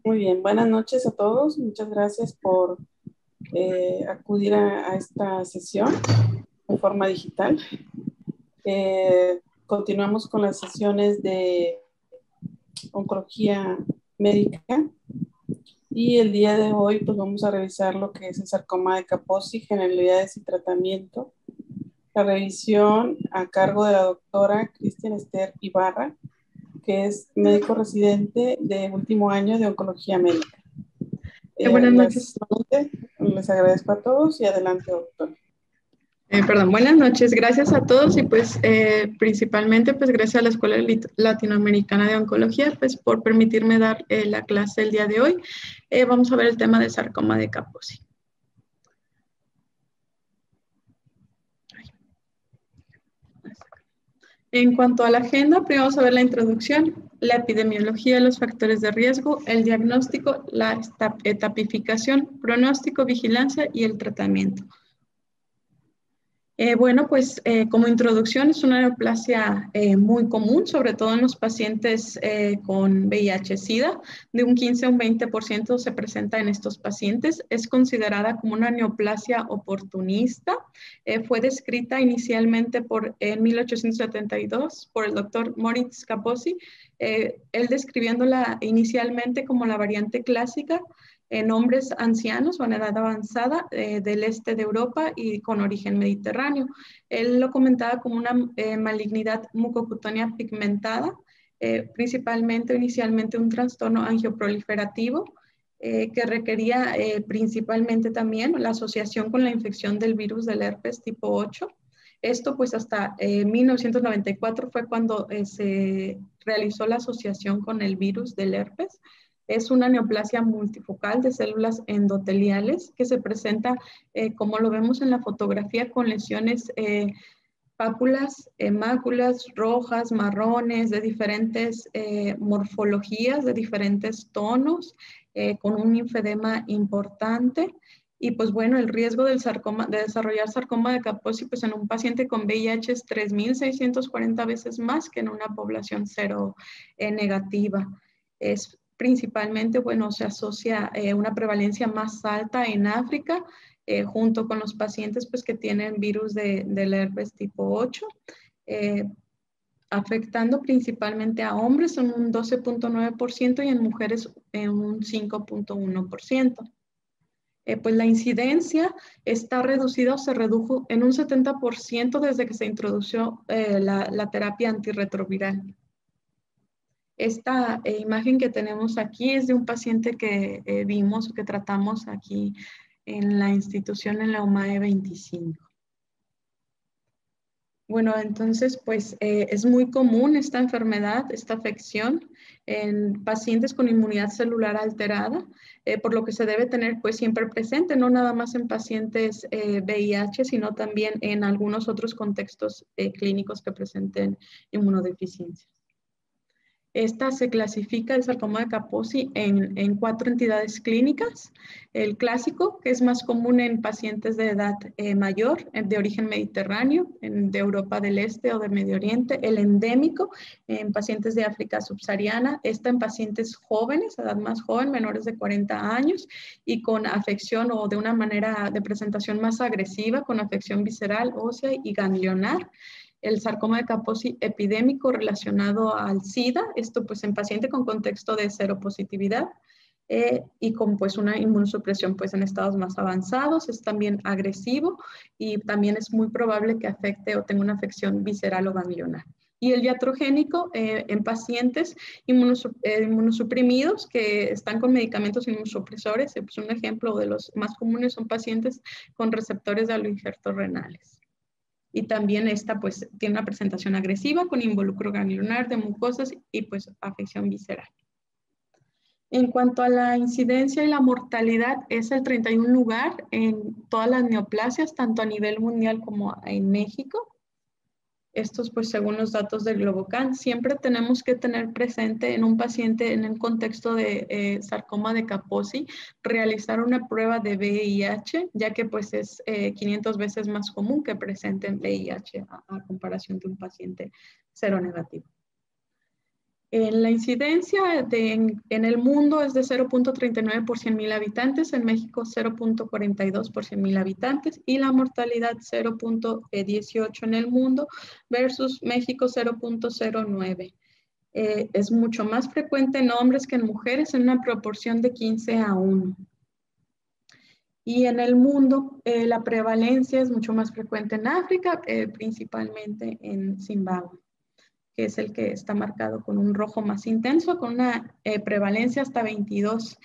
Muy bien, buenas noches a todos. Muchas gracias por acudir a esta sesión de forma digital. Continuamos con las sesiones de oncología médica y el día de hoy pues vamos a revisar lo que es el sarcoma de Kaposi, generalidades y tratamiento. La revisión a cargo de la doctora Cristian Esther Ibarra, que es médico residente de último año de oncología médica. Buenas noches. Les agradezco a todos y adelante, doctor. Buenas noches. Gracias a todos y pues principalmente pues gracias a la Escuela Latinoamericana de Oncología pues por permitirme dar la clase el día de hoy. Vamos a ver el tema de sarcoma de Kaposi. En cuanto a la agenda, primero vamos a ver la introducción, la epidemiología, los factores de riesgo, el diagnóstico, la etapificación, pronóstico, vigilancia y el tratamiento. Bueno, pues como introducción es una neoplasia muy común, sobre todo en los pacientes con VIH-Sida. De un 15 a un 20% se presenta en estos pacientes. Es considerada como una neoplasia oportunista. Fue descrita inicialmente en 1872 por el doctor Moritz Kaposi, él describiéndola inicialmente como la variante clásica en hombres ancianos o en edad avanzada del este de Europa y con origen mediterráneo. Él lo comentaba como una malignidad mucocutánea pigmentada, principalmente inicialmente un trastorno angioproliferativo, que requería principalmente también la asociación con la infección del virus del herpes tipo 8. Esto pues hasta 1994 fue cuando se realizó la asociación con el virus del herpes. Es una neoplasia multifocal de células endoteliales que se presenta, como lo vemos en la fotografía, con lesiones pápulas, máculas rojas, marrones, de diferentes morfologías, de diferentes tonos, con un linfedema importante. Y pues bueno, el riesgo del sarcoma, de desarrollar sarcoma de Kaposi pues en un paciente con VIH es 3.640 veces más que en una población cero negativa. Es principalmente, bueno, se asocia una prevalencia más alta en África, junto con los pacientes pues, que tienen virus del herpes tipo 8, afectando principalmente a hombres en un 12.9% y en mujeres en un 5.1%. Pues la incidencia está reducida o se redujo en un 70% desde que se introdujo la terapia antirretroviral. Esta imagen que tenemos aquí es de un paciente que vimos o que tratamos aquí en la institución en la UMAE 25. Bueno, entonces, pues es muy común esta enfermedad, esta afección en pacientes con inmunidad celular alterada, por lo que se debe tener pues siempre presente, no nada más en pacientes VIH, sino también en algunos otros contextos clínicos que presenten inmunodeficiencias. Esta se clasifica el sarcoma de Kaposi en 4 entidades clínicas. El clásico, que es más común en pacientes de edad mayor, de origen mediterráneo, de Europa del Este o del Medio Oriente. El endémico, en pacientes de África subsahariana. Esta en pacientes jóvenes, edad más joven, menores de 40 años, y con afección o de una manera de presentación más agresiva, con afección visceral, ósea y ganglionar. El sarcoma de Kaposi epidémico relacionado al SIDA, esto pues en paciente con contexto de seropositividad y con pues una inmunosupresión pues en estados más avanzados, es también agresivo y también es muy probable que afecte o tenga una afección visceral o ganglionar. Y el iatrogénico en pacientes inmunosuprimidos que están con medicamentos inmunosupresores, pues un ejemplo de los más comunes son pacientes con receptores de aloinjertos renales. Y también esta pues tiene una presentación agresiva con involucro ganglionar de mucosas y pues afección visceral. En cuanto a la incidencia y la mortalidad, es el 31 lugar en todas las neoplasias, tanto a nivel mundial como en México. Estos, pues, según los datos del Globocan, siempre tenemos que tener presente en un paciente en el contexto de sarcoma de Kaposi, realizar una prueba de VIH, ya que pues es 500 veces más común que presenten VIH a comparación de un paciente seronegativo. La incidencia en el mundo es de 0.39 por 100.000 habitantes, en México 0.42 por 100.000 habitantes y la mortalidad 0.18 en el mundo versus México 0.09. Es mucho más frecuente en hombres que en mujeres en una proporción de 15:1. Y en el mundo la prevalencia es mucho más frecuente en África, principalmente en Zimbabue, que es el que está marcado con un rojo más intenso, con una prevalencia hasta 22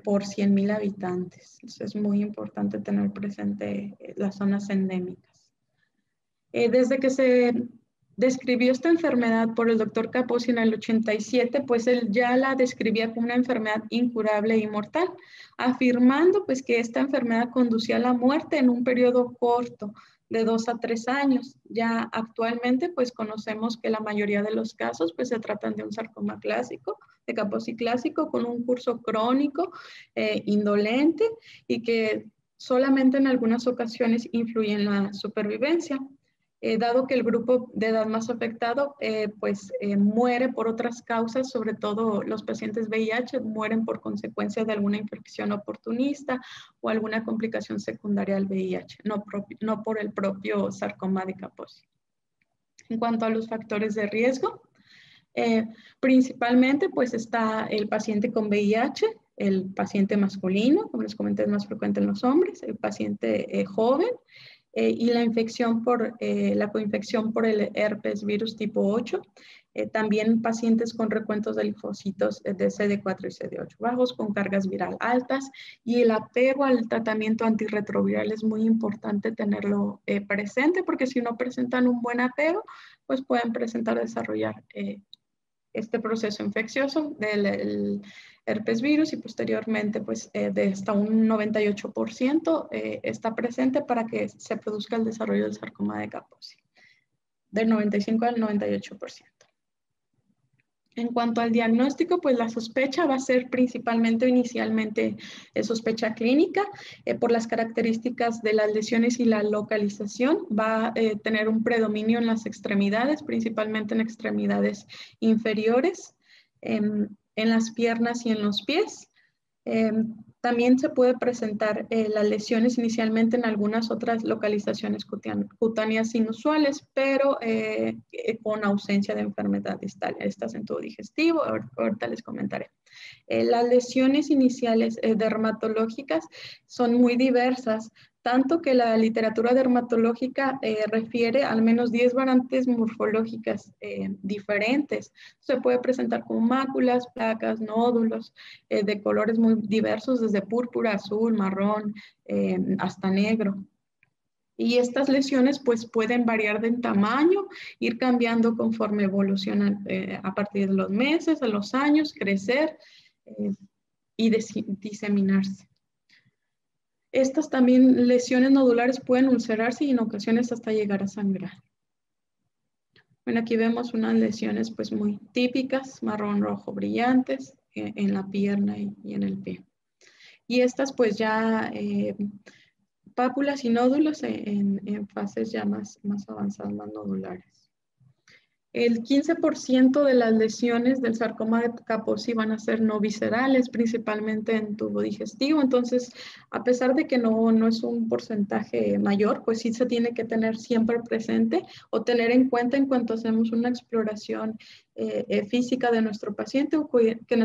por 100.000 habitantes. Eso es muy importante tener presente las zonas endémicas. Desde que se describió esta enfermedad por el doctor Kaposi en el 87, pues él ya la describía como una enfermedad incurable y mortal, afirmando pues que esta enfermedad conducía a la muerte en un periodo corto, de 2 a 3 años. Ya actualmente pues conocemos que la mayoría de los casos pues se tratan de un sarcoma clásico, de Kaposi clásico, con un curso crónico, indolente y que solamente en algunas ocasiones influye en la supervivencia. Dado que el grupo de edad más afectado muere por otras causas, sobre todo los pacientes VIH mueren por consecuencia de alguna infección oportunista o alguna complicación secundaria al VIH, no por el propio sarcoma de Kaposi. En cuanto a los factores de riesgo, principalmente pues está el paciente con VIH, el paciente masculino, como les comenté es más frecuente en los hombres, el paciente joven, y la coinfección por el herpes virus tipo 8. También pacientes con recuentos de linfocitos de CD4 y CD8 bajos, con cargas viral altas, y el apego al tratamiento antirretroviral es muy importante tenerlo presente, porque si no presentan un buen apego, pues pueden desarrollar este proceso infeccioso del herpes virus y posteriormente pues de hasta un 98% está presente para que se produzca el desarrollo del sarcoma de Kaposi, del 95 al 98%. En cuanto al diagnóstico, pues la sospecha va a ser principalmente inicialmente sospecha clínica por las características de las lesiones y la localización. Va a tener un predominio en las extremidades, principalmente en extremidades inferiores, en las piernas y en los pies. También se puede presentar las lesiones inicialmente en algunas otras localizaciones cutáneas inusuales, pero con ausencia de enfermedad distal. Estas en tubo digestivo, ahorita les comentaré. Las lesiones iniciales dermatológicas son muy diversas, tanto que la literatura dermatológica refiere al menos 10 variantes morfológicas diferentes. Se puede presentar como máculas, placas, nódulos de colores muy diversos, desde púrpura, azul, marrón, hasta negro. Y estas lesiones pues pueden variar de tamaño, ir cambiando conforme evolucionan a partir de los meses, de los años, crecer y diseminarse. Estas también lesiones nodulares pueden ulcerarse y en ocasiones hasta llegar a sangrar. Bueno, aquí vemos unas lesiones pues muy típicas, marrón rojo brillantes en la pierna y en el pie. Y estas pues ya pápulas y nódulos en fases ya más avanzadas, más nodulares. El 15% de las lesiones del sarcoma de Kaposi van a ser no viscerales, principalmente en tubo digestivo. Entonces, a pesar de que no es un porcentaje mayor, pues sí se tiene que tener siempre presente o tener en cuenta en cuanto hacemos una exploración física de nuestro paciente o que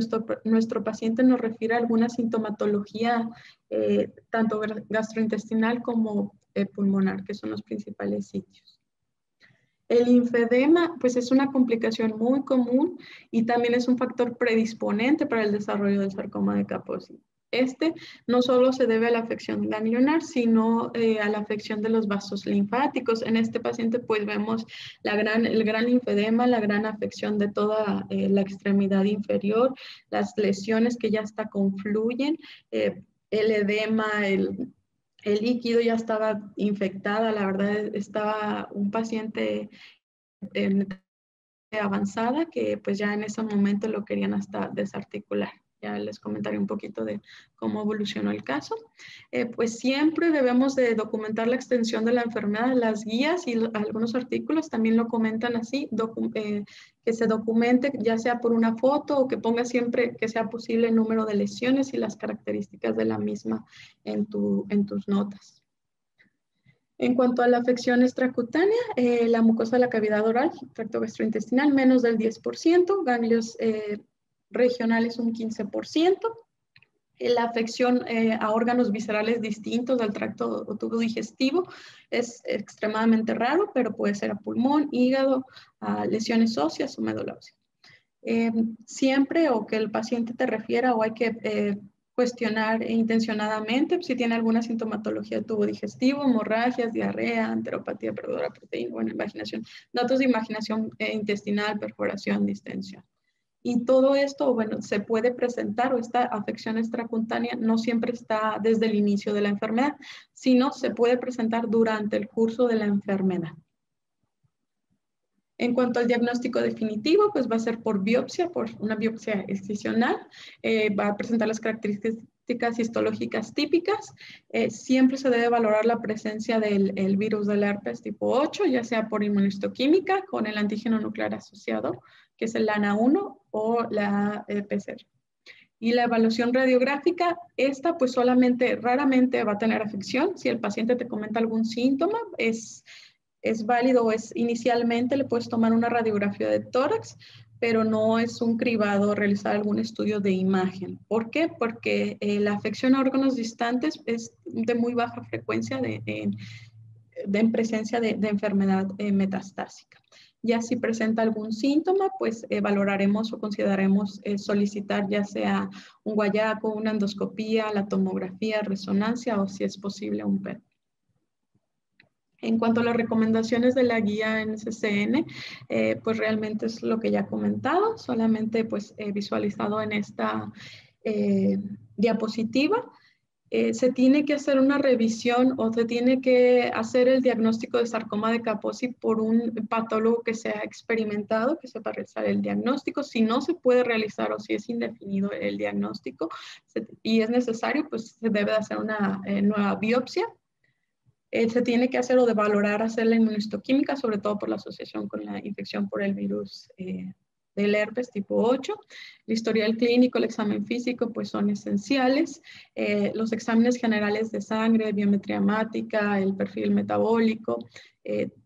nuestro paciente nos refiere a alguna sintomatología tanto gastrointestinal como pulmonar, que son los principales sitios. El linfedema, pues es una complicación muy común y también es un factor predisponente para el desarrollo del sarcoma de Kaposi. Este no solo se debe a la afección ganglionar, sino a la afección de los vasos linfáticos. En este paciente, pues vemos el gran linfedema, la gran afección de toda la extremidad inferior, las lesiones que ya hasta confluyen, el edema, el líquido ya estaba infectada, la verdad estaba un paciente avanzada que pues ya en ese momento lo querían hasta desarticular. Ya les comentaré un poquito de cómo evolucionó el caso. Pues siempre debemos de documentar la extensión de la enfermedad. Las guías y algunos artículos también lo comentan así, que se documente ya sea por una foto o que ponga siempre que sea posible el número de lesiones y las características de la misma en tus notas. En cuanto a la afección extracutánea, la mucosa de la cavidad oral, tracto gastrointestinal, menos del 10%, ganglios regionales un 15%. La afección a órganos viscerales distintos del tracto o tubo digestivo es extremadamente raro, pero puede ser a pulmón, hígado, a lesiones óseas o médula ósea. Siempre o que el paciente te refiera o hay que cuestionar intencionadamente si tiene alguna sintomatología de tubo digestivo, hemorragias, diarrea, enteropatía perdedora proteína, bueno, imaginación, datos de imaginación intestinal, perforación, distensión. Y todo esto, bueno, se puede presentar o esta afección extracutánea no siempre está desde el inicio de la enfermedad, sino se puede presentar durante el curso de la enfermedad. En cuanto al diagnóstico definitivo, pues va a ser por una biopsia excisional, va a presentar las características histológicas típicas. Siempre se debe valorar la presencia del virus del herpes tipo 8, ya sea por inmunohistoquímica con el antígeno nuclear asociado, que es el ANA1 o la PCR. Y la evaluación radiográfica, esta pues raramente va a tener afección. Si el paciente te comenta algún síntoma, es válido o inicialmente le puedes tomar una radiografía de tórax, pero no es un cribado realizar algún estudio de imagen. ¿Por qué? Porque la afección a órganos distantes es de muy baja frecuencia en presencia de enfermedad metastásica. Ya si presenta algún síntoma, pues valoraremos o consideraremos solicitar ya sea un guayaco, una endoscopía, la tomografía, resonancia o si es posible un PET. En cuanto a las recomendaciones de la guía NCCN, pues realmente es lo que ya he comentado, solamente pues visualizado en esta diapositiva. Se tiene que hacer una revisión o se tiene que hacer el diagnóstico de sarcoma de Kaposi por un patólogo que sea experimentado, que sepa realizar el diagnóstico. Si no se puede realizar o si es indefinido el diagnóstico y es necesario, pues se debe hacer una nueva biopsia. Se tiene que hacer o de valorar hacer la inmunohistoquímica, sobre todo por la asociación con la infección por el virus del herpes tipo 8. El historial clínico, el examen físico, pues son esenciales. Los exámenes generales de sangre, biometría hemática, el perfil metabólico.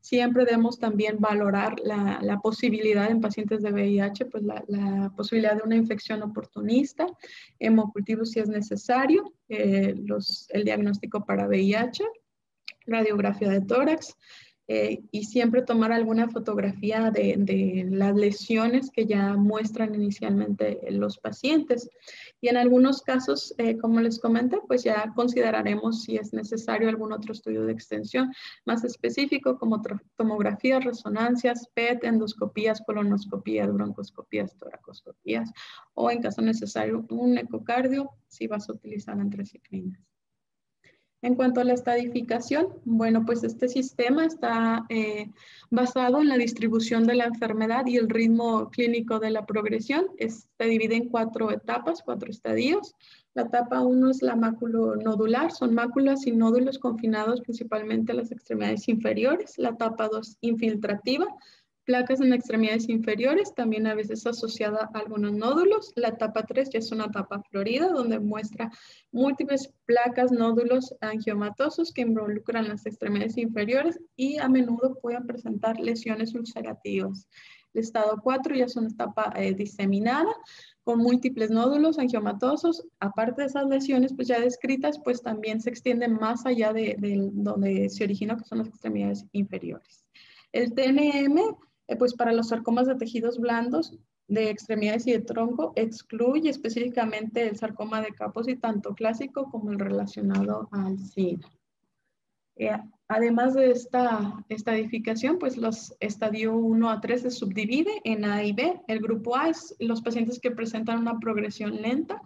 Siempre debemos también valorar la posibilidad en pacientes de VIH, pues la posibilidad de una infección oportunista, hemocultivo si es necesario, el diagnóstico para VIH, radiografía de tórax y siempre tomar alguna fotografía de las lesiones que ya muestran inicialmente los pacientes. Y en algunos casos, como les comenté, pues ya consideraremos si es necesario algún otro estudio de extensión más específico como tomografías, resonancias, PET, endoscopías, colonoscopías, broncoscopías, toracoscopías o en caso necesario un ecocardio si vas a utilizar antraciclinas. En cuanto a la estadificación, bueno, pues este sistema está basado en la distribución de la enfermedad y el ritmo clínico de la progresión. Se divide en 4 etapas, 4 estadios. La etapa 1 es la maculonodular, son máculas y nódulos confinados principalmente a las extremidades inferiores. La etapa 2, infiltrativa, placas en extremidades inferiores, también a veces asociada a algunos nódulos. La etapa 3 ya es una etapa florida, donde muestra múltiples placas, nódulos angiomatosos que involucran las extremidades inferiores y a menudo pueden presentar lesiones ulcerativas. El estado 4 ya es una etapa diseminada, con múltiples nódulos angiomatosos. Aparte de esas lesiones pues ya descritas, pues también se extienden más allá de donde se originó, que son las extremidades inferiores. El TNM, pues para los sarcomas de tejidos blandos, de extremidades y de tronco, excluye específicamente el sarcoma de Kaposi, tanto clásico como el relacionado al SIDA. Además de esta estadificación, pues los estadios 1 a 3 se subdivide en A y B. El grupo A es los pacientes que presentan una progresión lenta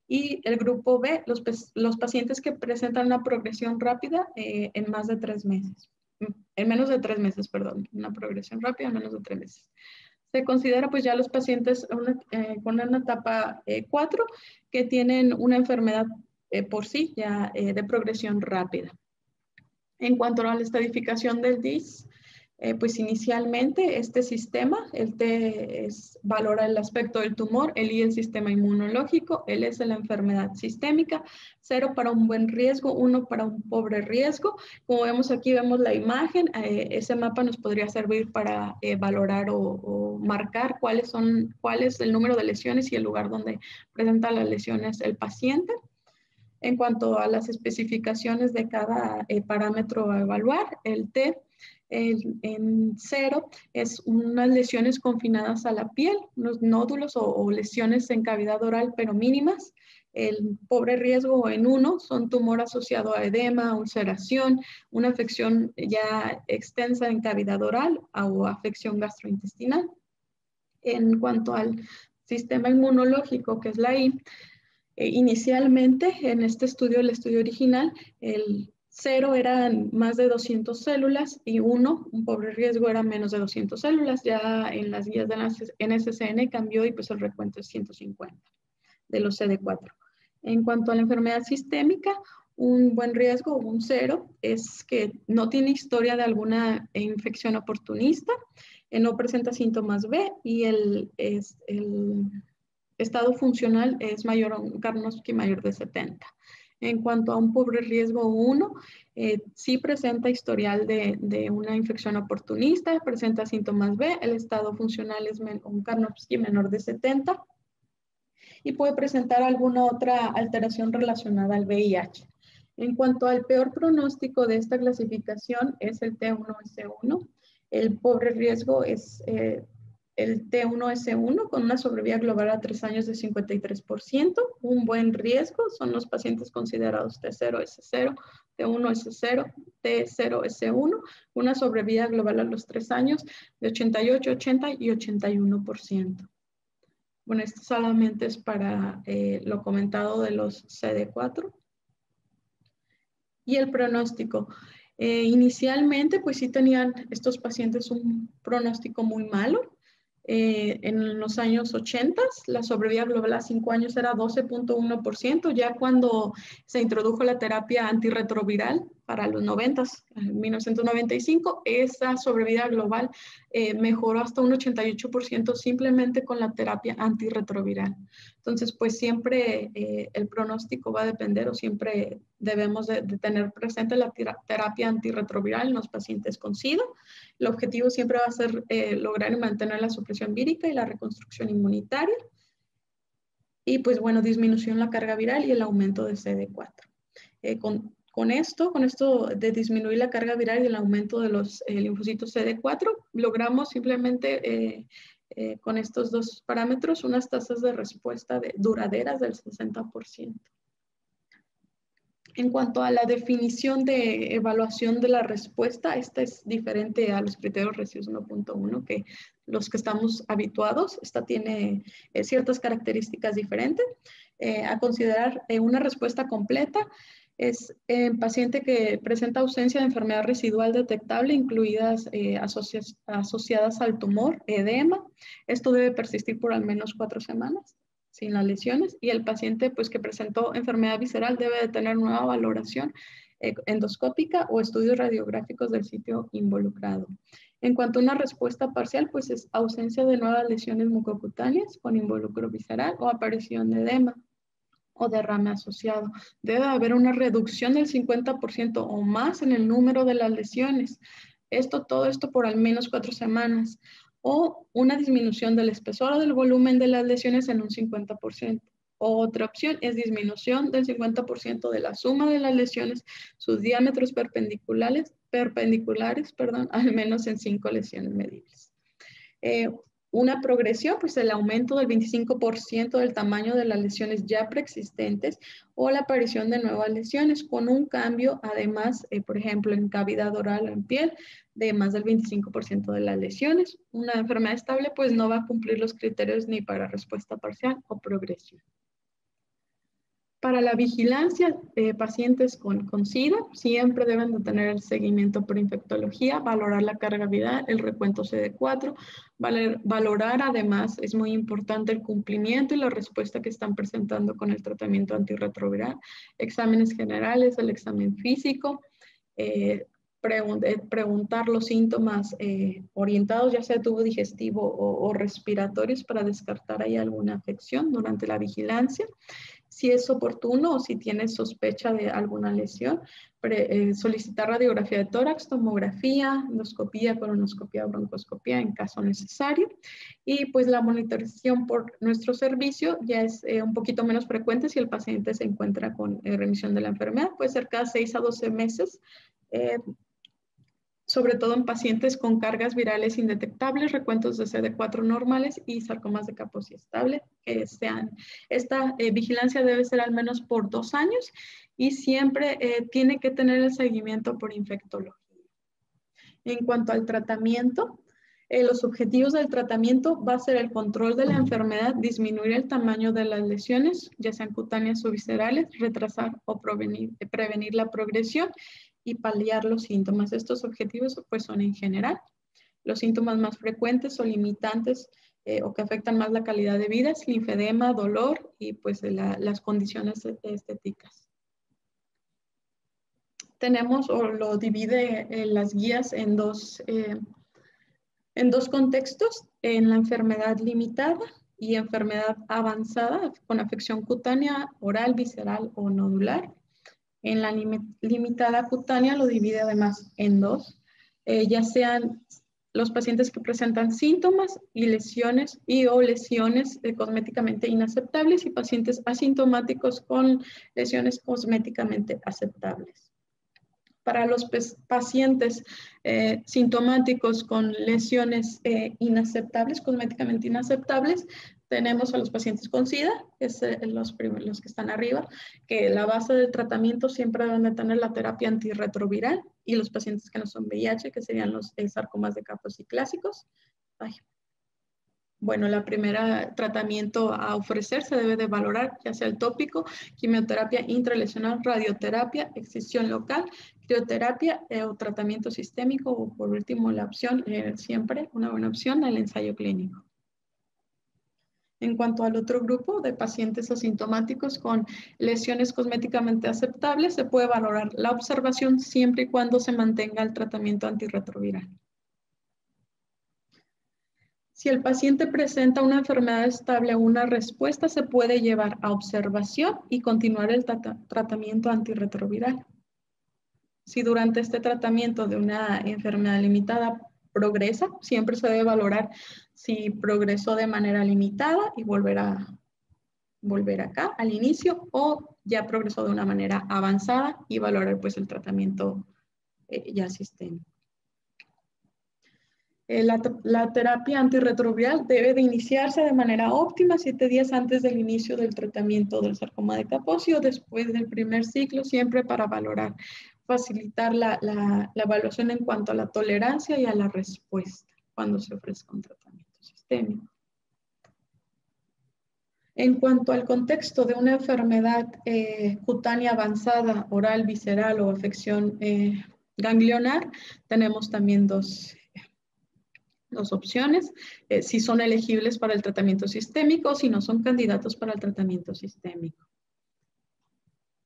y el grupo B, los pacientes que presentan una progresión rápida en más de 3 meses. En menos de 3 meses, perdón, una progresión rápida en menos de 3 meses. Se considera pues ya los pacientes con una etapa 4 que tienen una enfermedad por sí ya de progresión rápida. En cuanto a la estadificación del DIS, pues inicialmente este sistema, el T valora el aspecto del tumor, el I el sistema inmunológico, el S la enfermedad sistémica, 0 para un buen riesgo, 1 para un pobre riesgo. Como vemos aquí, vemos la imagen, ese mapa nos podría servir para valorar o marcar cuál es el número de lesiones y el lugar donde presenta las lesiones el paciente. En cuanto a las especificaciones de cada parámetro a evaluar, el T en 0 es unas lesiones confinadas a la piel, unos nódulos o lesiones en cavidad oral, pero mínimas. El pobre riesgo en 1 son tumor asociado a edema, ulceración, una afección ya extensa en cavidad oral o afección gastrointestinal. En cuanto al sistema inmunológico, que es la I, inicialmente, en este estudio, el estudio original, el 0 eran más de 200 células y 1, un pobre riesgo, era menos de 200 células. Ya en las guías de la NCCN cambió y pues el recuento es 150 de los CD4. En cuanto a la enfermedad sistémica, un buen riesgo, un 0, es que no tiene historia de alguna infección oportunista, no presenta síntomas B y el estado funcional es mayor a un Karnofsky mayor de 70. En cuanto a un pobre riesgo 1, sí presenta historial de una infección oportunista, presenta síntomas B, el estado funcional es un Karnofsky menor de 70 y puede presentar alguna otra alteración relacionada al VIH. En cuanto al peor pronóstico de esta clasificación es el T1S1. El pobre riesgo es el T1S1 con una sobrevida global a 3 años de 53%. Un buen riesgo son los pacientes considerados T0S0, T1S0, T0S1, una sobrevida global a los 3 años de 88, 80 y 81%. Bueno, esto solamente es para lo comentado de los CD4. Y el pronóstico. Inicialmente, pues sí tenían estos pacientes un pronóstico muy malo. En los años 80, la sobrevida global a 5 años era 12.1%. Ya cuando se introdujo la terapia antirretroviral para los 90, en 1995, esa sobrevida global mejoró hasta un 88% simplemente con la terapia antirretroviral. Entonces, pues siempre el pronóstico va a depender o siempre debemos de tener presente la terapia antirretroviral en los pacientes con SIDA. El objetivo siempre va a ser lograr y mantener la supresión vírica y la reconstrucción inmunitaria. Y pues bueno, disminución en la carga viral y el aumento de CD4. Con esto de disminuir la carga viral y el aumento de los linfocitos CD4, logramos simplemente con estos dos parámetros unas tasas de respuesta duraderas del 60%. En cuanto a la definición de evaluación de la respuesta, esta es diferente a los criterios RECIST 1.1 que los que estamos habituados. Esta tiene ciertas características diferentes. A considerar una respuesta completa es paciente que presenta ausencia de enfermedad residual detectable, incluidas asociadas al tumor, edema. Esto debe persistir por al menos 4 semanas sin las lesiones, y el paciente pues, que presentó enfermedad visceral debe de tener nueva valoración endoscópica o estudios radiográficos del sitio involucrado. En cuanto a una respuesta parcial, pues es ausencia de nuevas lesiones mucocutáneas con involucro visceral o aparición de edema o derrame asociado. Debe haber una reducción del 50% o más en el número de las lesiones. Todo esto por al menos 4 semanas. O una disminución del espesor o del volumen de las lesiones en un 50%. Otra opción es disminución del 50% de la suma de las lesiones, sus diámetros perpendiculares, al menos en 5 lesiones medibles. Una progresión, pues el aumento del 25% del tamaño de las lesiones ya preexistentes o la aparición de nuevas lesiones con un cambio, además, por ejemplo, en cavidad oral o en piel, de más del 25% de las lesiones. Una enfermedad estable, pues no va a cumplir los criterios ni para respuesta parcial o progresión. Para la vigilancia, pacientes con SIDA siempre deben de tener el seguimiento por infectología, valorar la carga viral, el recuento CD4, valorar además, es muy importante el cumplimiento y la respuesta que están presentando con el tratamiento antirretroviral, exámenes generales, el examen físico, preguntar los síntomas orientados, ya sea de tubo digestivo o respiratorios, para descartar ahí alguna afección durante la vigilancia. Si es oportuno o si tienes sospecha de alguna lesión, solicitar radiografía de tórax, tomografía, endoscopía, colonoscopía, broncoscopía en caso necesario. Y pues la monitorización por nuestro servicio ya es un poquito menos frecuente si el paciente se encuentra con remisión de la enfermedad. Puede ser cada 6 a 12 meses. Sobre todo en pacientes con cargas virales indetectables, recuentos de CD4 normales y sarcomas de Kaposi estable. Esta vigilancia debe ser al menos por 2 años y siempre tiene que tener el seguimiento por infectología. En cuanto al tratamiento, los objetivos del tratamiento va a ser el control de la enfermedad, disminuir el tamaño de las lesiones, ya sean cutáneas o viscerales, retrasar o prevenir la progresión y paliar los síntomas. Estos objetivos pues son en general. Los síntomas más frecuentes o limitantes o que afectan más la calidad de vida es linfedema, dolor y pues las condiciones estéticas. Tenemos o lo divide las guías en dos contextos, en la enfermedad limitada y enfermedad avanzada con afección cutánea, oral, visceral o nodular. En la limitada cutánea lo divide además en dos, ya sean los pacientes que presentan síntomas y lesiones o lesiones cosméticamente inaceptables y pacientes asintomáticos con lesiones cosméticamente aceptables. Para los pacientes sintomáticos con lesiones inaceptables, cosméticamente inaceptables, tenemos a los pacientes con SIDA, que es los que están arriba, que la base del tratamiento siempre deben de tener la terapia antirretroviral, y los pacientes que no son VIH, que serían los sarcomas de Kaposi clásicos. Bueno, la primera tratamiento a ofrecer se debe de valorar, ya sea el tópico, quimioterapia intralesional, radioterapia, excisión local, crioterapia o tratamiento sistémico, o por último la opción, siempre una buena opción, el ensayo clínico. En cuanto al otro grupo de pacientes asintomáticos con lesiones cosméticamente aceptables, se puede valorar la observación siempre y cuando se mantenga el tratamiento antirretroviral. Si el paciente presenta una enfermedad estable o una respuesta, se puede llevar a observación y continuar el tratamiento antirretroviral. Si durante este tratamiento de una enfermedad limitada progresa, siempre se debe valorar si progresó de manera limitada y volver acá al inicio, o ya progresó de una manera avanzada y valorar pues el tratamiento ya sistémico. La terapia antirretroviral debe de iniciarse de manera óptima 7 días antes del inicio del tratamiento del sarcoma de Kaposi o después del primer ciclo, siempre para facilitar la evaluación en cuanto a la tolerancia y a la respuesta cuando se ofrezca un tratamiento sistémico. En cuanto al contexto de una enfermedad cutánea avanzada, oral, visceral o afección ganglionar, tenemos también dos opciones, si son elegibles para el tratamiento sistémico o si no son candidatos para el tratamiento sistémico.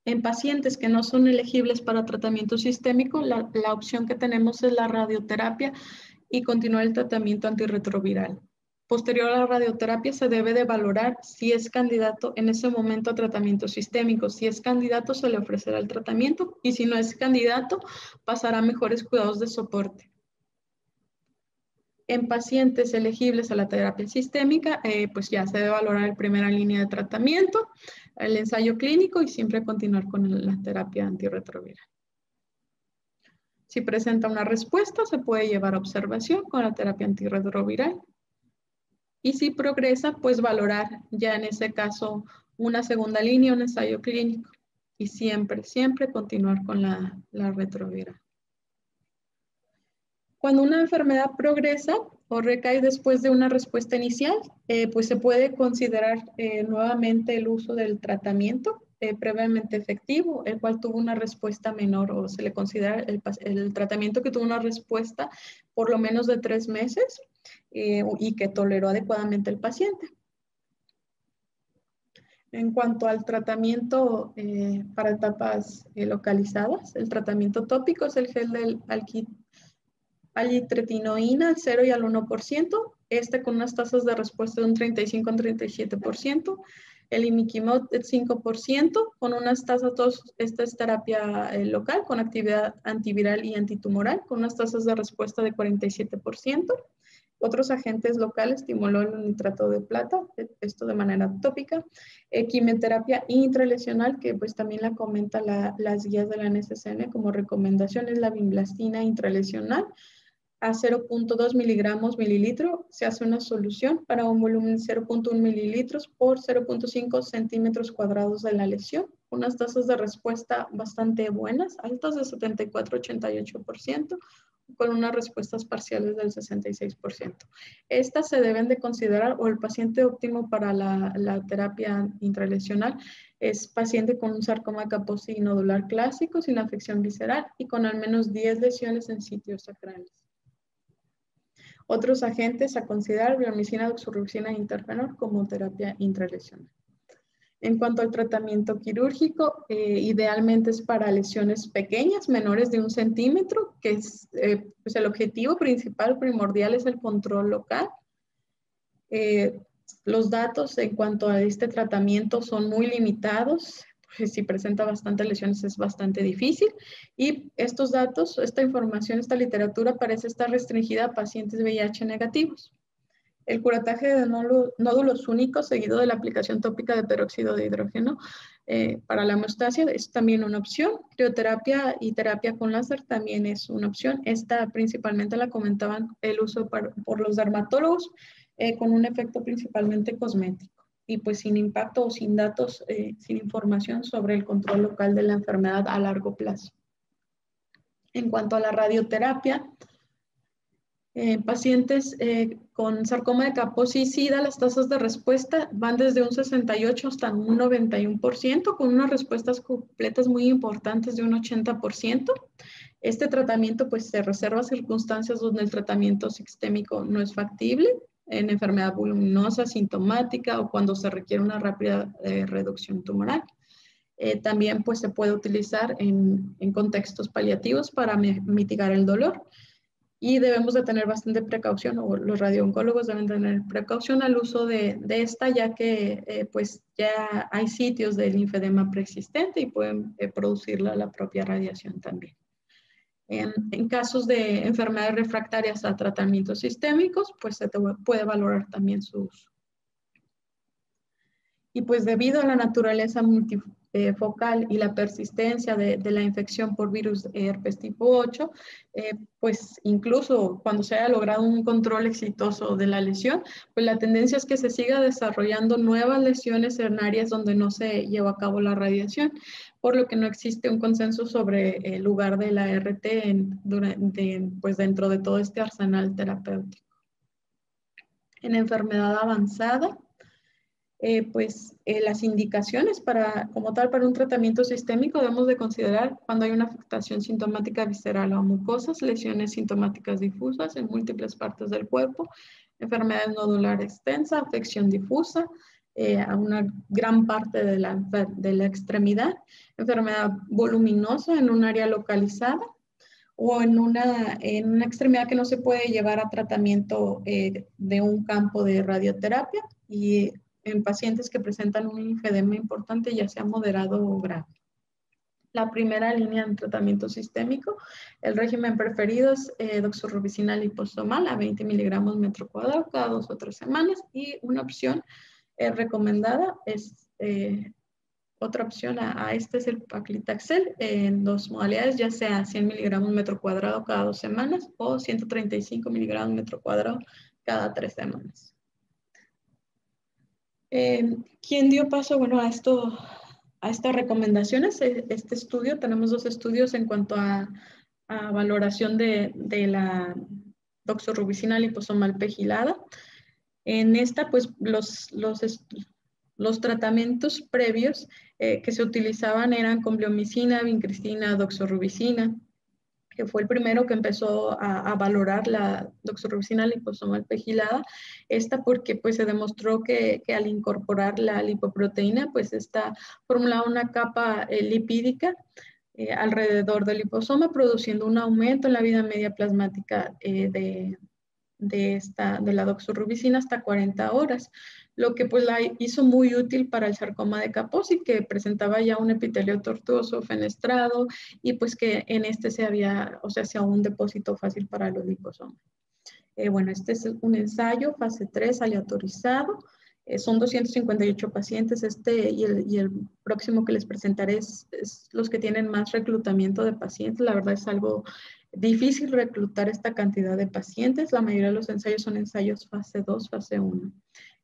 En pacientes que no son elegibles para tratamiento sistémico, la opción que tenemos es la radioterapia y continuar el tratamiento antirretroviral. Posterior a la radioterapia se debe de valorar si es candidato en ese momento a tratamiento sistémico. Si es candidato, se le ofrecerá el tratamiento, y si no es candidato, pasará a mejores cuidados de soporte. En pacientes elegibles a la terapia sistémica, pues ya se debe valorar en primera línea de tratamiento, el ensayo clínico y siempre continuar con la terapia antirretroviral. Si presenta una respuesta, se puede llevar a observación con la terapia antirretroviral. Y si progresa, pues valorar ya en ese caso una segunda línea, un ensayo clínico. Y siempre continuar con la retroviral. Cuando una enfermedad progresa o recae después de una respuesta inicial, pues se puede considerar nuevamente el uso del tratamiento. previamente efectivo, el cual tuvo una respuesta menor o se le considera el tratamiento que tuvo una respuesta por lo menos de 3 meses y que toleró adecuadamente el paciente. En cuanto al tratamiento para etapas localizadas, el tratamiento tópico es el gel del alitretinoína al 0 y al 1%, con unas tasas de respuesta de un 35 al 37%, el imiquimod del 5%, con unas tasas, esta es terapia local con actividad antiviral y antitumoral, con unas tasas de respuesta de 47%. Otros agentes locales, timolol, nitrato de plata, esto de manera tópica. Quimioterapia intralesional, que pues también la comenta las guías de la NCCN como recomendación, es la vinblastina intralesional a 0.2 miligramos mililitro. Se hace una solución para un volumen de 0.1 mililitros por 0.5 centímetros cuadrados de la lesión. Unas tasas de respuesta bastante buenas, altas de 74-88%, con unas respuestas parciales del 66%. Estas se deben de considerar, o el paciente óptimo para la terapia intralesional es paciente con un sarcoma Kaposi nodular clásico sin afección visceral y con al menos 10 lesiones en sitios sacrales. Otros agentes a considerar, bleomicina, doxorubicina e interferón como terapia intralesional. En cuanto al tratamiento quirúrgico, idealmente es para lesiones pequeñas, menores de 1 centímetro, que es pues el objetivo principal, primordial, es el control local. Los datos en cuanto a este tratamiento son muy limitados. Pues, si presenta bastantes lesiones es bastante difícil. Y estos datos, esta información, esta literatura parece estar restringida a pacientes VIH negativos. El curataje de nódulos únicos seguido de la aplicación tópica de peróxido de hidrógeno para la hemostasia es también una opción. Crioterapia y terapia con láser también es una opción. Esta principalmente la comentaban el uso por los dermatólogos con un efecto principalmente cosmético y pues sin impacto o sin datos, sin información sobre el control local de la enfermedad a largo plazo. En cuanto a la radioterapia, pacientes con sarcoma de Kaposi y SIDA, las tasas de respuesta van desde un 68 hasta un 91%, con unas respuestas completas muy importantes de un 80%. Este tratamiento pues se reserva circunstancias donde el tratamiento sistémico no es factible, en enfermedad voluminosa, sintomática o cuando se requiere una rápida reducción tumoral. También pues se puede utilizar en contextos paliativos para mitigar el dolor. Y debemos de tener bastante precaución, o los radiooncólogos deben tener precaución al uso de esta, ya que pues ya hay sitios de linfedema preexistente y pueden producir la propia radiación también. En casos de enfermedades refractarias a tratamientos sistémicos, pues se puede valorar también su uso. Y pues debido a la naturaleza multifocal y la persistencia de la infección por virus herpes tipo 8, pues incluso cuando se haya logrado un control exitoso de la lesión, pues la tendencia es que se siga desarrollando nuevas lesiones en áreas donde no se llevó a cabo la radiación, por lo que no existe un consenso sobre el lugar de la RT pues dentro de todo este arsenal terapéutico. En enfermedad avanzada, las indicaciones como tal para un tratamiento sistémico debemos de considerar cuando hay una afectación sintomática visceral o mucosas, lesiones sintomáticas difusas en múltiples partes del cuerpo, enfermedad nodular extensa, afección difusa a una gran parte de la extremidad, enfermedad voluminosa en un área localizada o en una extremidad que no se puede llevar a tratamiento de un campo de radioterapia y en pacientes que presentan un linfedema importante, ya sea moderado o grave. La primera línea de tratamiento sistémico, el régimen preferido es doxorubicina liposomal a 20 miligramos metro cuadrado cada 2 o 3 semanas y una opción recomendada es otra opción este es el paclitaxel en 2 modalidades, ya sea 100 miligramos metro cuadrado cada 2 semanas o 135 miligramos metro cuadrado cada 3 semanas. ¿Quién dio paso a estas recomendaciones? Este estudio, tenemos 2 estudios en cuanto a valoración de la doxorubicina liposomal pegilada. En esta, pues Los tratamientos previos que se utilizaban eran con bleomicina, vincristina, doxorubicina, que fue el primero que empezó a valorar la doxorubicina liposomal pegilada, esta porque pues se demostró que al incorporar la lipoproteína, pues esta formulaba una capa lipídica alrededor del liposoma, produciendo un aumento en la vida media plasmática de la doxorubicina hasta 40 horas, lo que pues la hizo muy útil para el sarcoma de Kaposi, que presentaba ya un epitelio tortuoso, fenestrado, y pues que en este se hacía un depósito fácil para los liposomas. Bueno, este es un ensayo, fase 3, aleatorizado. Son 258 pacientes. Y el próximo que les presentaré es los que tienen más reclutamiento de pacientes. La verdad es algo difícil reclutar esta cantidad de pacientes. La mayoría de los ensayos son ensayos fase 2, fase 1.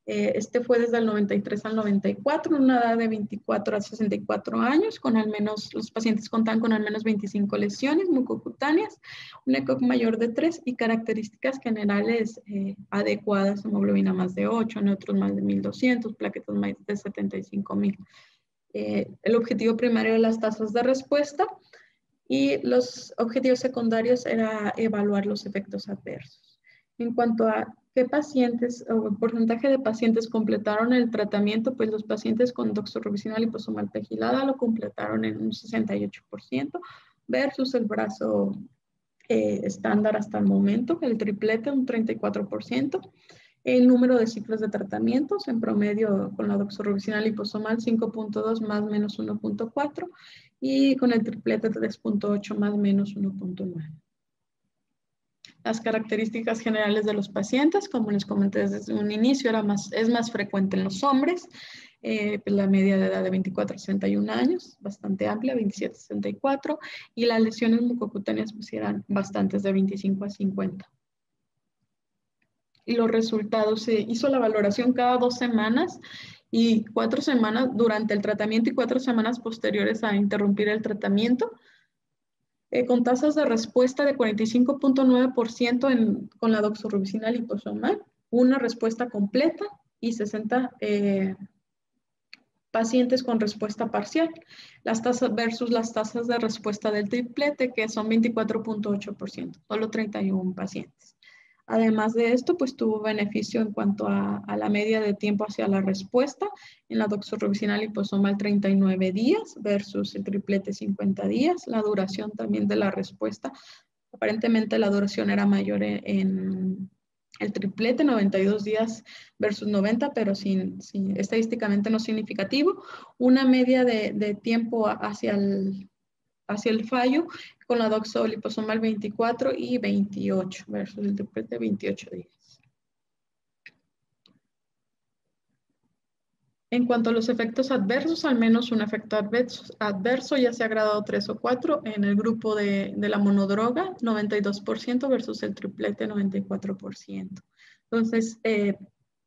Este fue desde el 93 al 94, en una edad de 24 a 64 años, los pacientes contaban con al menos 25 lesiones mucocutáneas, un ECOG mayor de 3 y características generales adecuadas, hemoglobina más de 8, neutros más de 1200, plaquetas más de 75,000. El objetivo primario de las tasas de respuesta y los objetivos secundarios era evaluar los efectos adversos. En cuanto a qué pacientes o el porcentaje de pacientes completaron el tratamiento, pues los pacientes con doxorubicina liposomal pegilada lo completaron en un 68% versus el brazo estándar hasta el momento, el triplete un 34%. El número de ciclos de tratamientos, en promedio con la doxorubicina liposomal 5.2 más menos 1.4 y con el triplete 3.8 más menos 1.9. Las características generales de los pacientes, como les comenté desde un inicio, es más frecuente en los hombres, pues la media de edad de 24 a 61 años, bastante amplia, 27 a 64, y las lesiones mucocutáneas pues eran bastantes, de 25 a 50. Y los resultados, se hizo la valoración cada 2 semanas y 4 semanas durante el tratamiento y 4 semanas posteriores a interrumpir el tratamiento, con tasas de respuesta de 45.9% con la doxorubicina liposomal, una respuesta completa y 60 pacientes con respuesta parcial, las tasas versus las tasas de respuesta del triplete, que son 24.8%, solo 31 pacientes. Además de esto, pues tuvo beneficio en cuanto a la media de tiempo hacia la respuesta en la doxorubicina liposomal 39 días versus el triplete 50 días. La duración también de la respuesta, aparentemente la duración era mayor en el triplete, 92 días versus 90, pero estadísticamente no significativo. Una media de tiempo hacia el fallo con la doxoliposomal 24 y 28 versus el triplete 28 días. En cuanto a los efectos adversos, al menos un efecto adverso, ya sea grado 3 o 4, en el grupo de la monodroga, 92% versus el triplete, 94%. Entonces,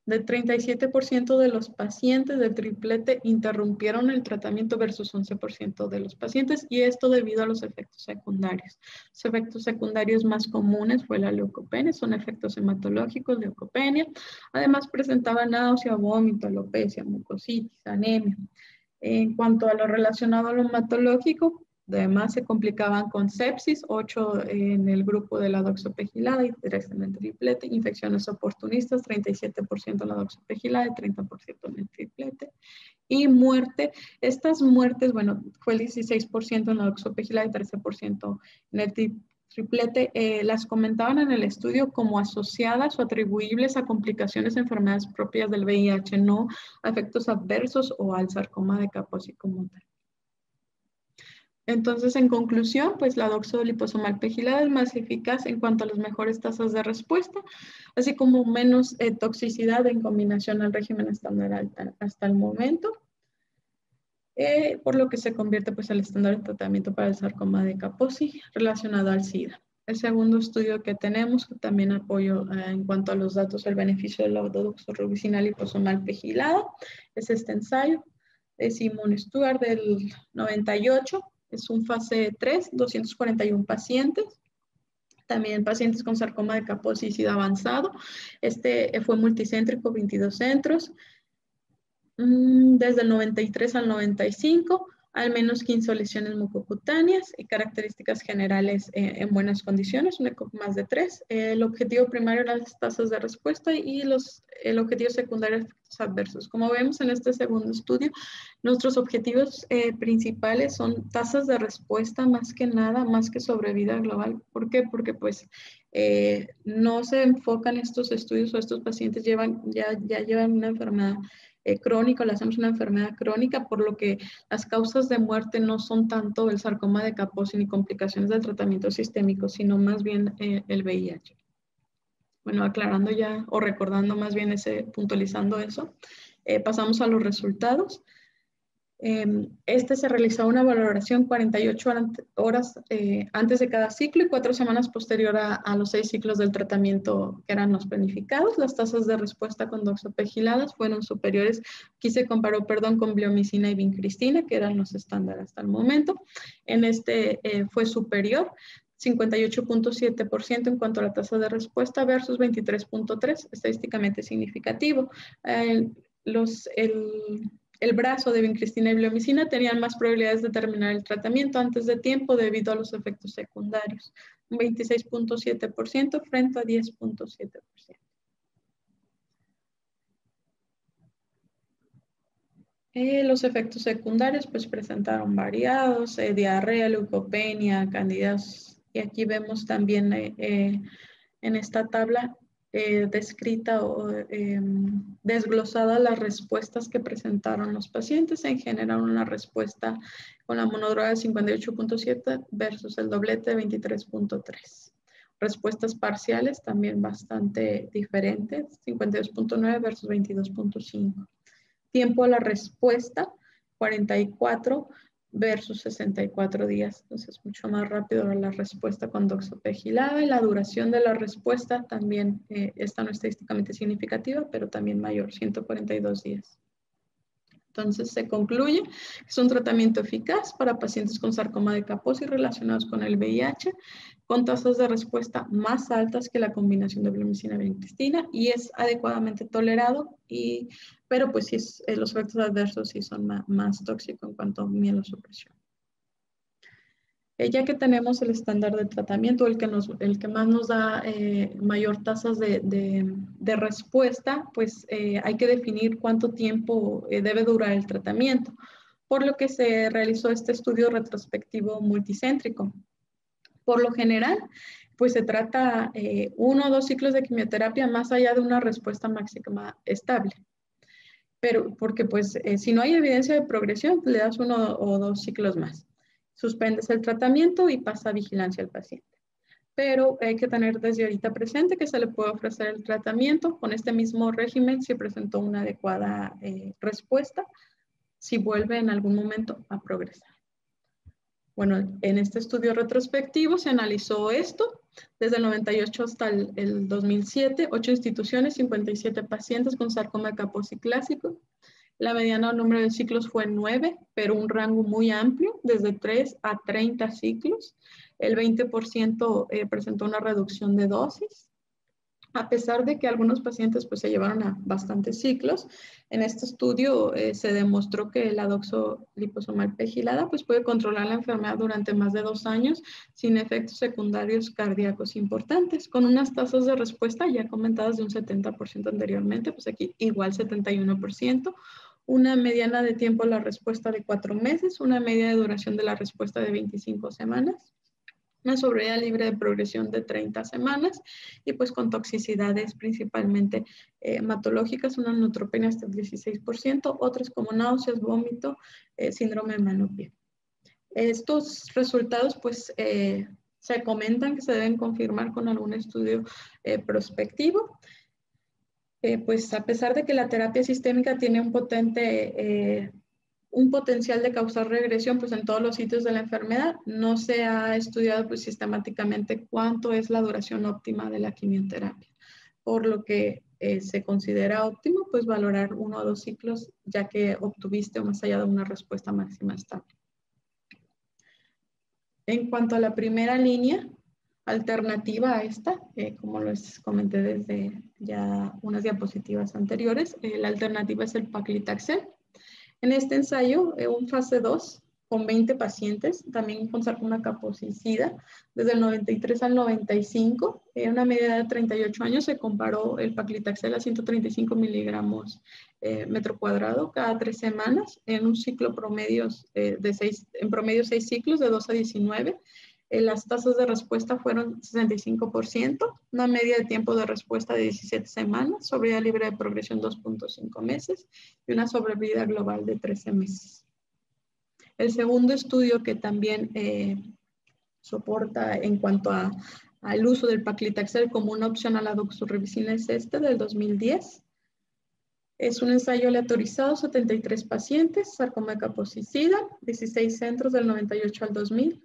de 37% de los pacientes del triplete interrumpieron el tratamiento versus 11% de los pacientes, y esto debido a los efectos secundarios. Los efectos secundarios más comunes fue la leucopenia, son efectos hematológicos, leucopenia. Además presentaba náusea, vómito, alopecia, mucositis, anemia. En cuanto a lo relacionado a lo hematológico, además se complicaban con sepsis, 8 en el grupo de la doxopegilada y 3 en el triplete, infecciones oportunistas, 37% en la doxopegilada y 30% en el triplete. Y muerte, estas muertes, bueno, fue el 16% en la doxopegilada y 13% en el triplete, las comentaban en el estudio como asociadas o atribuibles a complicaciones, enfermedades propias del VIH, no a efectos adversos o al sarcoma de Kaposi como tal. Entonces, en conclusión, pues la doxoliposomal pegilada es más eficaz en cuanto a las mejores tasas de respuesta, así como menos toxicidad en combinación al régimen estándar hasta el momento, por lo que se convierte pues el estándar de tratamiento para el sarcoma de Kaposi relacionado al SIDA. El segundo estudio que tenemos, que también apoyo en cuanto a los datos, el beneficio de la doxorubicina liposomal pegilada, es este ensayo de Simon Stuart del 98. Es un fase 3, 241 pacientes. También pacientes con sarcoma de Kaposi y SIDA avanzado. Este fue multicéntrico, 22 centros. desde el 93 al 95, al menos 15 lesiones mucocutáneas y características generales en buenas condiciones, un ECOG más de 3. El objetivo primario eran las tasas de respuesta y el objetivo secundario efectos adversos. Como vemos en este segundo estudio, nuestros objetivos principales son tasas de respuesta más que nada, más que sobrevida global. ¿Por qué? Porque pues no se enfocan estos estudios o estos pacientes ya llevan una enfermedad crónica, le hacemos una enfermedad crónica, por lo que las causas de muerte no son tanto el sarcoma de Kaposi ni complicaciones del tratamiento sistémico, sino más bien el VIH. Bueno, aclarando ya o recordando más bien puntualizando eso, pasamos a los resultados. Se realizó una valoración 48 horas antes de cada ciclo y 4 semanas posterior a los 6 ciclos del tratamiento que eran los planificados. Las tasas de respuesta con doxopegiladas fueron superiores. Aquí se comparó, con bleomicina y vincristina, que eran los estándares hasta el momento. Fue superior, 58.7% en cuanto a la tasa de respuesta versus 23.3%, estadísticamente significativo. El brazo de vincristina y bleomicina tenían más probabilidades de terminar el tratamiento antes de tiempo debido a los efectos secundarios, un 26.7% frente a 10.7%. Los efectos secundarios pues presentaron variados, diarrea, leucopenia, candidiasis, y aquí vemos también en esta tabla descrita o desglosada las respuestas que presentaron los pacientes. En general, una respuesta con la monodroga de 58.7 versus el doblete de 23.3. Respuestas parciales también bastante diferentes, 52.9 versus 22.5. Tiempo a la respuesta, 44 versus 64 días. Entonces, mucho más rápido la respuesta con doxopegilada, y la duración de la respuesta también, esta no es estadísticamente significativa, pero también mayor, 142 días. Entonces, se concluye que es un tratamiento eficaz para pacientes con sarcoma de Kaposi relacionados con el VIH, con tasas de respuesta más altas que la combinación de bleomicina y vincristina, y es adecuadamente tolerado, pero pues sí los efectos adversos sí son más tóxicos en cuanto a mielosupresión. Ya que tenemos el estándar de tratamiento, el que más nos da mayor tasas de respuesta, pues hay que definir cuánto tiempo debe durar el tratamiento, por lo que se realizó este estudio retrospectivo multicéntrico. Por lo general, pues se trata 1 o 2 ciclos de quimioterapia más allá de una respuesta máxima estable. Pero porque pues si no hay evidencia de progresión, le das 1 o 2 ciclos más. Suspendes el tratamiento y pasa a vigilancia al paciente. Pero hay que tener desde ahorita presente que se le puede ofrecer el tratamiento con este mismo régimen si presentó una adecuada respuesta, si vuelve en algún momento a progresar. Bueno, en este estudio retrospectivo se analizó esto desde el 98 hasta el 2007, 8 instituciones, 57 pacientes con sarcoma de Kaposi clásico. La mediana número de ciclos fue 9, pero un rango muy amplio, desde 3 a 30 ciclos. El 20% presentó una reducción de dosis. A pesar de que algunos pacientes pues, se llevaron a bastantes ciclos, en este estudio se demostró que la doxoliposomal pegilada pues, puede controlar la enfermedad durante más de 2 años sin efectos secundarios cardíacos importantes, con unas tasas de respuesta ya comentadas de un 70% anteriormente, pues aquí igual 71%, una mediana de tiempo a la respuesta de 4 meses, una media de duración de la respuesta de 25 semanas, una sobrevida libre de progresión de 30 semanas y pues con toxicidades principalmente hematológicas, una neutropenia hasta el 16%, otras como náuseas, vómito, síndrome de mano-pie. Estos resultados pues se comentan que se deben confirmar con algún estudio prospectivo. Pues a pesar de que la terapia sistémica tiene un potencial de causar regresión pues, en todos los sitios de la enfermedad, no se ha estudiado pues, sistemáticamente cuánto es la duración óptima de la quimioterapia, por lo que se considera óptimo pues, valorar 1 o 2 ciclos ya que obtuviste o más allá de una respuesta máxima estable. En cuanto a la primera línea, alternativa a esta, como les comenté desde ya unas diapositivas anteriores, la alternativa es el paclitaxel. En este ensayo, un fase 2, con 20 pacientes, también con sarcoma caposicida, desde el 93 al 95, en una media de 38 años, se comparó el paclitaxel a 135 miligramos metro cuadrado cada 3 semanas, en un ciclo promedio en promedio 6 ciclos, de 2 a 19. Las tasas de respuesta fueron 65%, una media de tiempo de respuesta de 17 semanas, sobrevida libre de progresión 2.5 meses y una sobrevida global de 13 meses. El segundo estudio que también soporta en cuanto al uso del paclitaxel como una opción a la doxorubicina es este del 2010. Es un ensayo aleatorizado, 73 pacientes, sarcoma caposicida, 16 centros del 98 al 2000,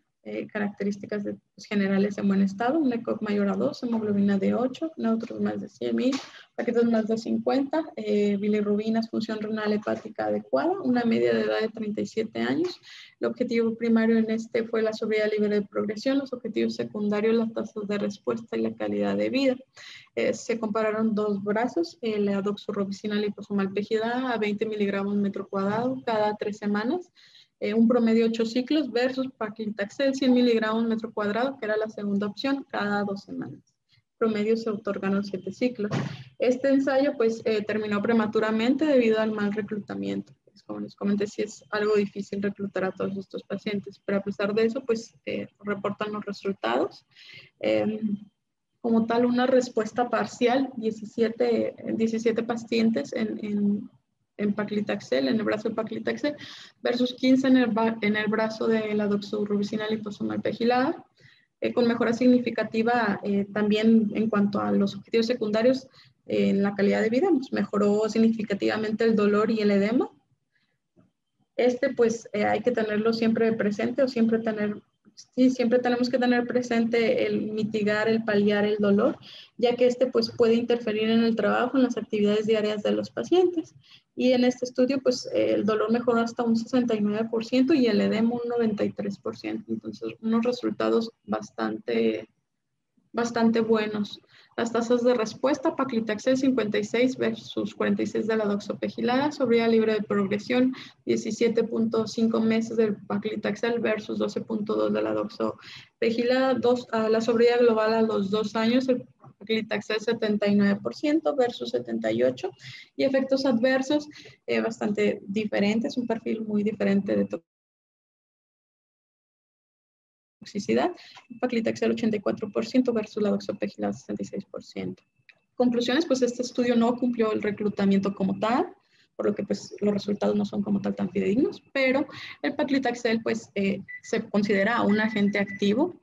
características generales en buen estado, un ECOG mayor a 2, hemoglobina de 8, neutros más de 100,000, plaquetas más de 50, bilirrubinas, función renal hepática adecuada, una media de edad de 37 años. El objetivo primario en este fue la sobrevida libre de progresión, los objetivos secundarios, las tasas de respuesta y la calidad de vida. Se compararon dos brazos, la doxorubicina liposomal pegida a 20 miligramos metro cuadrado cada 3 semanas, un promedio de 8 ciclos versus paclitaxel 100 miligramos metro cuadrado, que era la segunda opción, cada 2 semanas. Promedio se otorgaron 7 ciclos. Este ensayo pues terminó prematuramente debido al mal reclutamiento. Pues, como les comenté, sí es algo difícil reclutar a todos estos pacientes, pero a pesar de eso pues reportan los resultados. Como tal, una respuesta parcial, 17 pacientes en paclitaxel, en el brazo de paclitaxel, versus 15 en el brazo de la doxorubicina liposomal pegilada, con mejora significativa también en cuanto a los objetivos secundarios en la calidad de vida, pues mejoró significativamente el dolor y el edema. Pues hay que tenerlo siempre presente o siempre tenemos que tener presente el mitigar, el paliar el dolor, ya que pues puede interferir en el trabajo, en las actividades diarias de los pacientes. Y en este estudio, pues el dolor mejoró hasta un 69% y el edema un 93%. Entonces, unos resultados bastante buenos. Las tasas de respuesta, paclitaxel 56 versus 46 de la doxopegilada, sobrevida libre de progresión 17.5 meses del paclitaxel versus 12.2 de la doxopegilada, la sobrevida global a los 2 años, el paclitaxel 79% versus 78%, y efectos adversos bastante diferentes, un perfil muy diferente de toxicidad, paclitaxel 84% versus la doxopegilada 66%. Conclusiones, pues este estudio no cumplió el reclutamiento como tal, por lo que pues los resultados no son como tal tan fidedignos, pero el paclitaxel pues se considera un agente activo,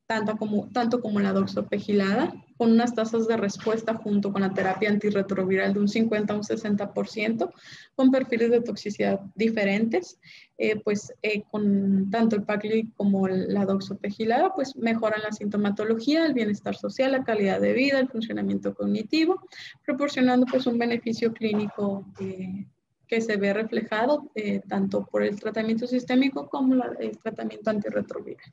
tanto como la doxopegilada, con unas tasas de respuesta junto con la terapia antirretroviral de un 50 a un 60%, con perfiles de toxicidad diferentes, con tanto el pacli como la doxopegilada, pues mejoran la sintomatología, el bienestar social, la calidad de vida, el funcionamiento cognitivo, proporcionando pues un beneficio clínico que se ve reflejado tanto por el tratamiento sistémico como el tratamiento antirretroviral.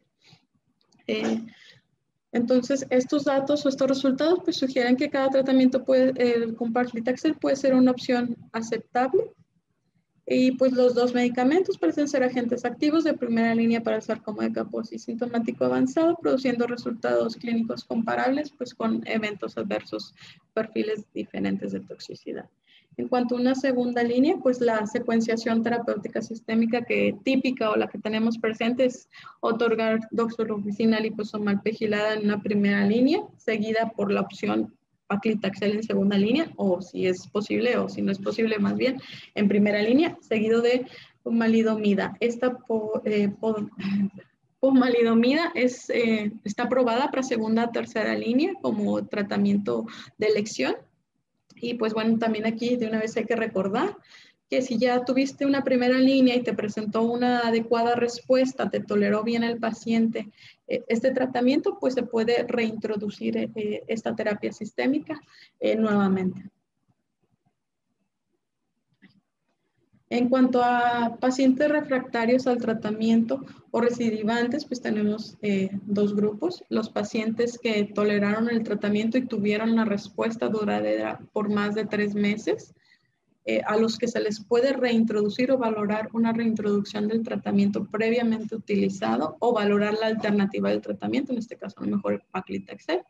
Entonces, estos datos o estos resultados pues sugieren que cada tratamiento con paclitaxel puede ser una opción aceptable. Y pues los dos medicamentos parecen ser agentes activos de primera línea para el sarcoma de Kaposi sintomático avanzado, produciendo resultados clínicos comparables pues con eventos adversos, perfiles diferentes de toxicidad. En cuanto a una segunda línea, pues la secuenciación terapéutica sistémica típica o la que tenemos presente es otorgar doxorubicina liposomal pegilada en una primera línea, seguida por la opción paclitaxel en segunda línea, o si es posible, o si no es posible más bien, en primera línea, seguido de pomalidomida. Esta pomalidomida está aprobada para segunda o tercera línea como tratamiento de elección. Y pues bueno, también aquí de una vez hay que recordar que si ya tuviste una primera línea y te presentó una adecuada respuesta, te toleró bien el paciente este tratamiento, pues se puede reintroducir esta terapia sistémica nuevamente. En cuanto a pacientes refractarios al tratamiento o recidivantes, pues tenemos dos grupos. Los pacientes que toleraron el tratamiento y tuvieron la respuesta duradera por más de 3 meses. a los que se les puede reintroducir o valorar una reintroducción del tratamiento previamente utilizado o valorar la alternativa del tratamiento, en este caso a lo mejor el paclitaxel,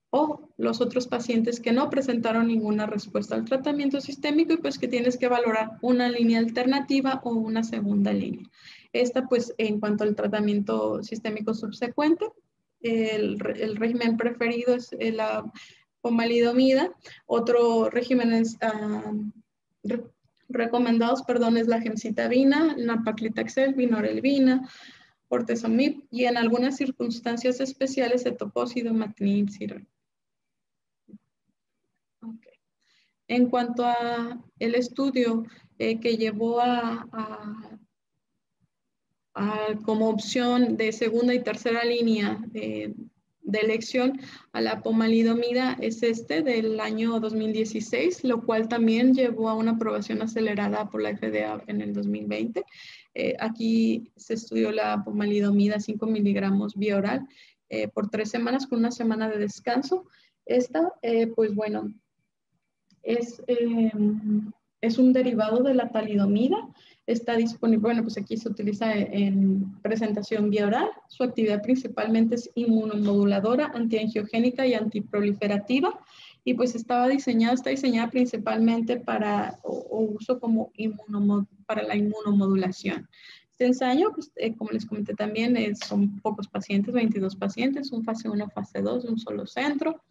o los otros pacientes que no presentaron ninguna respuesta al tratamiento sistémico y pues que tienes que valorar una línea alternativa o una segunda línea. Esta pues en cuanto al tratamiento sistémico subsecuente, el régimen preferido es la pomalidomida. Otro régimen recomendados, perdón, es la gemcitabina, la paclitaxel, vinorelbina, bortezomib y en algunas circunstancias especiales etoposide, imatinib, sirolimus. Okay. En cuanto a el estudio que llevó como opción de segunda y tercera línea de elección a la pomalidomida es este del año 2016, lo cual también llevó a una aprobación acelerada por la FDA en el 2020. Aquí se estudió la pomalidomida 5 miligramos vía oral por 3 semanas con una semana de descanso. Esta, pues bueno, es un derivado de la talidomida. Está disponible, bueno, pues aquí se utiliza en presentación vía oral. Su actividad principalmente es inmunomoduladora, antiangiogénica y antiproliferativa. Y pues está diseñada principalmente para uso como para la inmunomodulación. Este ensayo, pues, como les comenté también, son pocos pacientes, 22 pacientes, un fase 1, fase 2, un solo centro.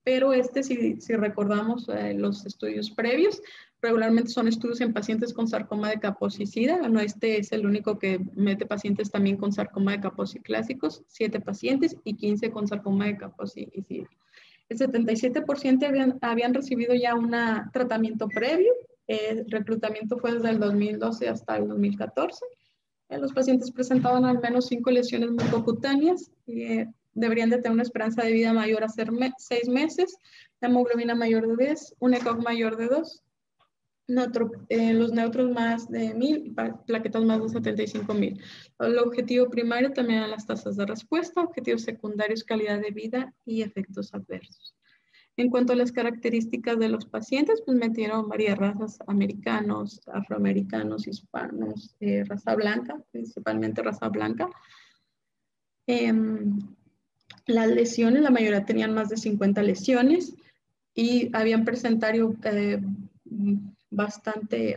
Pero si recordamos los estudios previos, regularmente son estudios en pacientes con sarcoma de Kaposi y SIDA. No, este es el único que mete pacientes también con sarcoma de Kaposi clásicos, 7 pacientes y 15 con sarcoma de Kaposi y SIDA. El 77% habían recibido ya un tratamiento previo. El reclutamiento fue desde el 2012 hasta el 2014. Los pacientes presentaban al menos 5 lesiones mucocutáneas. Deberían de tener una esperanza de vida mayor a 6 meses, la hemoglobina mayor de 10, un ECOG mayor de 2, los neutros más de 1000, plaquetas más de 75,000. El objetivo primario también eran las tasas de respuesta, objetivos secundarios, calidad de vida y efectos adversos. En cuanto a las características de los pacientes, pues metieron varias razas, americanos, afroamericanos, hispanos, raza blanca, principalmente raza blanca. Las lesiones, la mayoría tenían más de 50 lesiones y habían presentado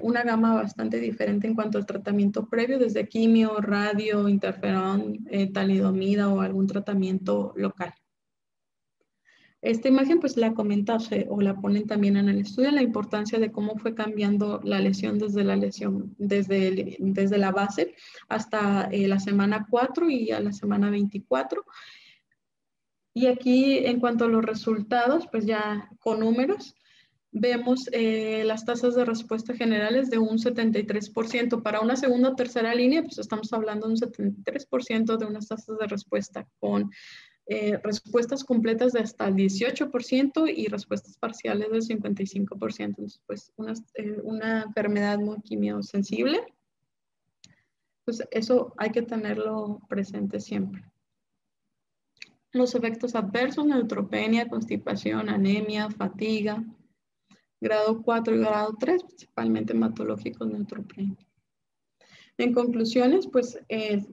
una gama bastante diferente en cuanto al tratamiento previo, desde quimio, radio, interferón, talidomida o algún tratamiento local. Esta imagen pues la comenta o la ponen también en el estudio, la importancia de cómo fue cambiando la lesión desde la base hasta la semana 4 y a la semana 24. Y aquí en cuanto a los resultados, pues ya con números, vemos las tasas de respuesta generales de un 73%. Para una segunda o tercera línea, pues estamos hablando de un 73% de unas tasas de respuesta con respuestas completas de hasta el 18% y respuestas parciales del 55%. Entonces, pues una enfermedad muy quimiosensible, pues eso hay que tenerlo presente siempre. Los efectos adversos, neutropenia, constipación, anemia, fatiga, grado 4 y grado 3, principalmente hematológicos, neutropenia. En conclusiones, pues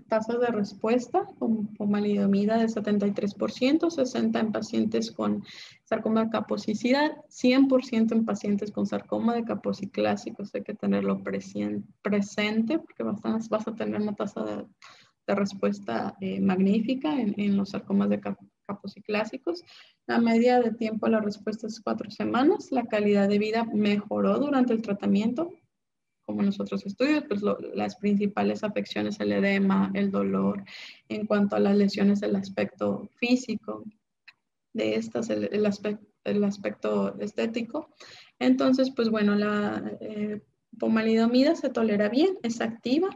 tasas de respuesta con pomalidomida de 73%, 60% en pacientes con sarcoma de Kaposi y SIDA, 100% en pacientes con sarcoma de Kaposi clásicos. Hay que tenerlo presente porque vas a tener una tasa de respuesta magnífica en los sarcomas de Kaposi clásicos. La media de tiempo a la respuesta es 4 semanas. La calidad de vida mejoró durante el tratamiento. Como en los otros estudios, pues las principales afecciones, el edema, el dolor, en cuanto a las lesiones del aspecto físico, de estas, el aspecto estético. Entonces, pues bueno, la pomalidomida se tolera bien, es activa.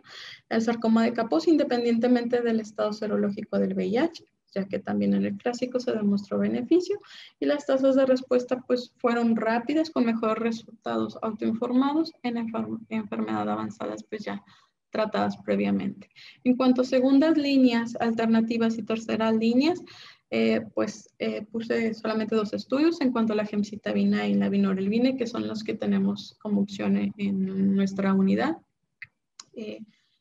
El sarcoma de Kaposi, independientemente del estado serológico del VIH, ya que también en el clásico se demostró beneficio, y las tasas de respuesta pues fueron rápidas con mejores resultados autoinformados en enfermedad avanzadas pues ya tratadas previamente. En cuanto a segundas líneas, alternativas y terceras líneas, puse solamente 2 estudios en cuanto a la gemcitabina y la vinorelbine, que son los que tenemos como opción en nuestra unidad.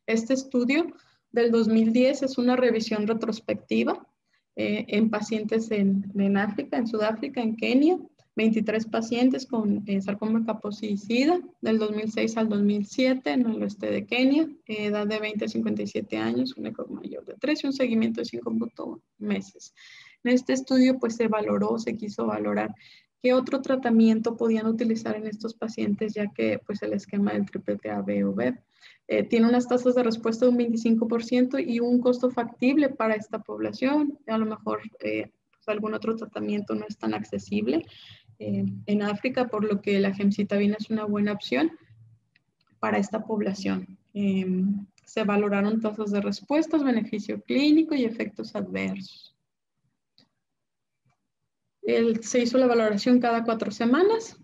Este estudio del 2010 es una revisión retrospectiva en pacientes en África, en Sudáfrica, en Kenia, 23 pacientes con sarcoma Kaposi y SIDA, del 2006 al 2007 en el oeste de Kenia, edad de 20 a 57 años, un eco mayor de 3 y un seguimiento de 5.1 meses. En este estudio pues se quiso valorar qué otro tratamiento podían utilizar en estos pacientes, ya que pues el esquema del triplete A-B o B tiene unas tasas de respuesta de un 25% y un costo factible para esta población. A lo mejor pues algún otro tratamiento no es tan accesible en África, por lo que la gemcitabina es una buena opción para esta población. Se valoraron tasas de respuestas, beneficio clínico y efectos adversos. Se hizo la valoración cada 4 semanas.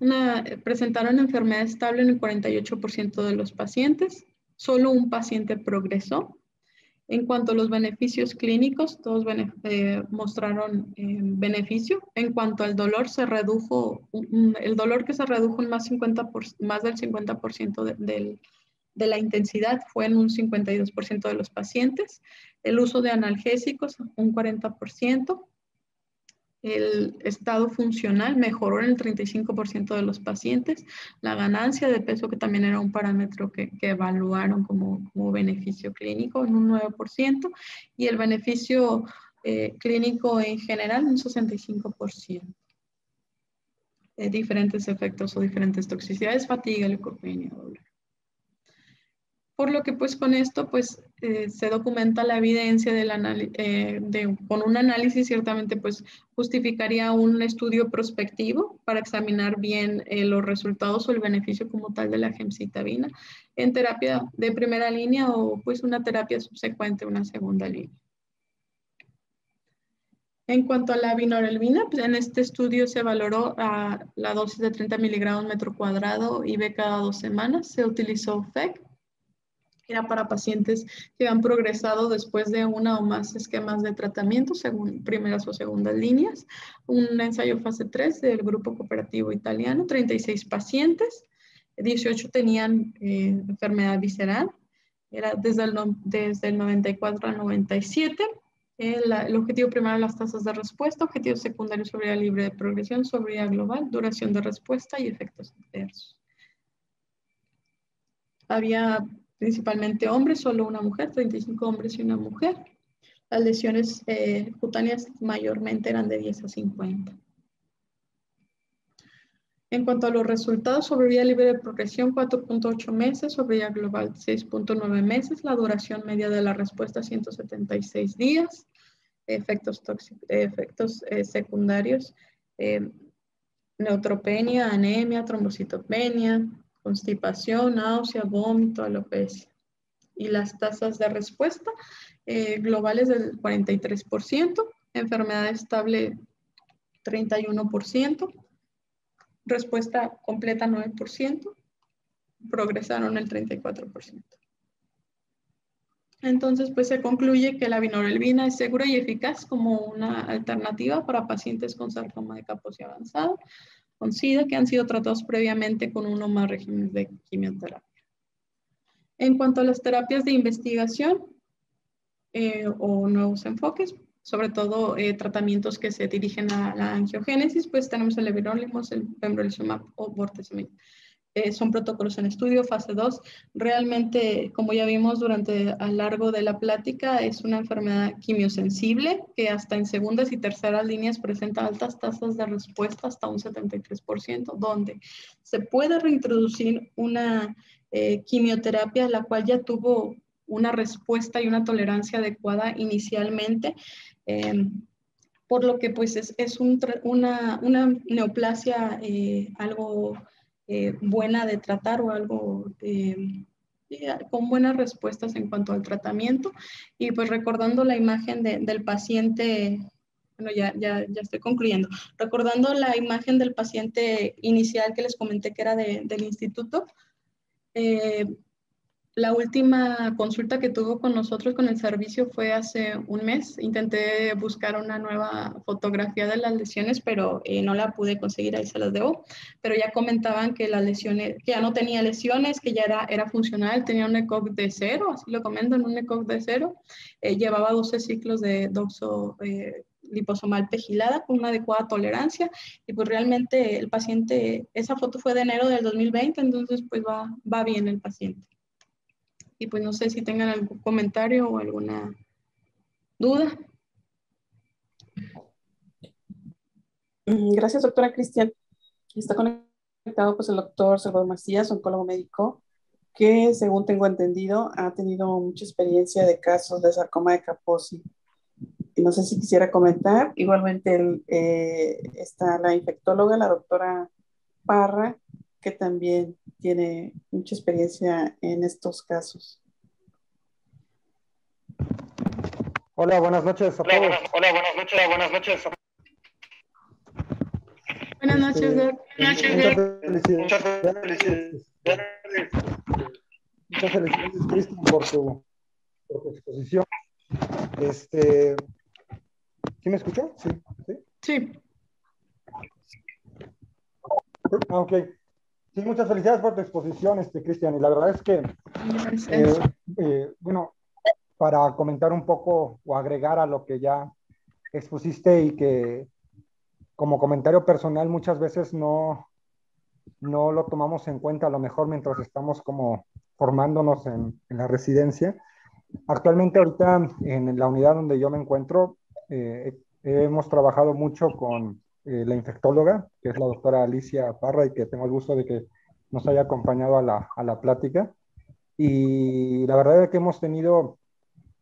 Presentaron enfermedad estable en el 48% de los pacientes. Solo un paciente progresó. En cuanto a los beneficios clínicos, todos mostraron beneficio. En cuanto al dolor, el dolor que se redujo en más del 50% de la intensidad fue en un 52% de los pacientes. El uso de analgésicos, un 40%. El estado funcional mejoró en el 35% de los pacientes. La ganancia de peso, que también era un parámetro que evaluaron como beneficio clínico, en un 9%. Y el beneficio clínico en general, un 65%. Diferentes efectos o diferentes toxicidades, fatiga, leucopenia, dolor. Por lo que pues con esto pues se documenta la evidencia con un análisis, ciertamente pues justificaría un estudio prospectivo para examinar bien los resultados o el beneficio como tal de la gemcitabina en terapia de primera línea o pues una terapia subsecuente, una segunda línea. En cuanto a la vinorelbina, pues en este estudio se valoró la dosis de 30 miligramos metro cuadrado IV cada 2 semanas. Se utilizó FEC. Era para pacientes que han progresado después de una o más esquemas de tratamiento, según primeras o segundas líneas. Un ensayo fase 3 del grupo cooperativo italiano, 36 pacientes, 18 tenían enfermedad visceral, era desde el 94 al 97. El objetivo primario, las tasas de respuesta, objetivo secundario, sobriedad libre de progresión, sobriedad global, duración de respuesta y efectos adversos. Había principalmente hombres, solo una mujer, 35 hombres y una mujer. Las lesiones cutáneas mayormente eran de 10 a 50. En cuanto a los resultados, sobrevida libre de progresión 4.8 meses, sobrevida global 6.9 meses, la duración media de la respuesta 176 días, efectos secundarios, neutropenia, anemia, trombocitopenia, constipación, náusea, vómito, alopecia. Y las tasas de respuesta globales del 43%, enfermedad estable 31%, respuesta completa 9%, progresaron el 34%. Entonces, pues se concluye que la vinorelbina es segura y eficaz como una alternativa para pacientes con sarcoma de Kaposi avanzado, con SIDA, que han sido tratados previamente con uno o más regímenes de quimioterapia. En cuanto a las terapias de investigación o nuevos enfoques, sobre todo tratamientos que se dirigen a la angiogénesis, pues tenemos el everolimus, el pembrolizumab o bortezomib. Son protocolos en estudio, fase 2. Realmente, como ya vimos a lo largo de la plática, es una enfermedad quimiosensible que hasta en segundas y terceras líneas presenta altas tasas de respuesta, hasta un 73%, donde se puede reintroducir una quimioterapia, la cual ya tuvo una respuesta y una tolerancia adecuada inicialmente, por lo que pues es una neoplasia algo buena de tratar o algo con buenas respuestas en cuanto al tratamiento. Y pues recordando la imagen del paciente, bueno, ya estoy concluyendo, recordando la imagen del paciente inicial que les comenté que era del instituto, La última consulta que tuvo con nosotros con el servicio fue hace un mes. Intenté buscar una nueva fotografía de las lesiones, pero no la pude conseguir, ahí se las debo. Pero ya comentaban que las lesiones, que ya no tenía lesiones, que ya era funcional, tenía un ECOG de cero, así lo comentan, un ECOG de cero. Llevaba 12 ciclos de doxo liposomal pegilada con una adecuada tolerancia y pues realmente el paciente, esa foto fue de enero del 2020, entonces pues va bien el paciente. Y pues no sé si tengan algún comentario o alguna duda. Gracias, doctora Cristian. Está conectado pues el doctor Salvador Macías, oncólogo médico, que según tengo entendido ha tenido mucha experiencia de casos de sarcoma de Kaposi. Y no sé si quisiera comentar. Igualmente está la infectóloga, la doctora Parra, que también tiene mucha experiencia en estos casos. Hola, buenas noches a todos. Hola, buenas noches. Buenas noches, Doc. Muchas felicidades. Muchas felicidades, Cristian, por tu exposición. ¿Sí me escuchó? Sí. Sí. Ok. Sí, muchas felicidades por tu exposición, Cristian. Y la verdad es que, bueno, para comentar un poco o agregar a lo que ya expusiste y que como comentario personal muchas veces no lo tomamos en cuenta a lo mejor mientras estamos como formándonos en la residencia. Actualmente ahorita en la unidad donde yo me encuentro hemos trabajado mucho con la infectóloga, que es la doctora Alicia Parra, y que tengo el gusto de que nos haya acompañado a la plática. Y la verdad es que hemos tenido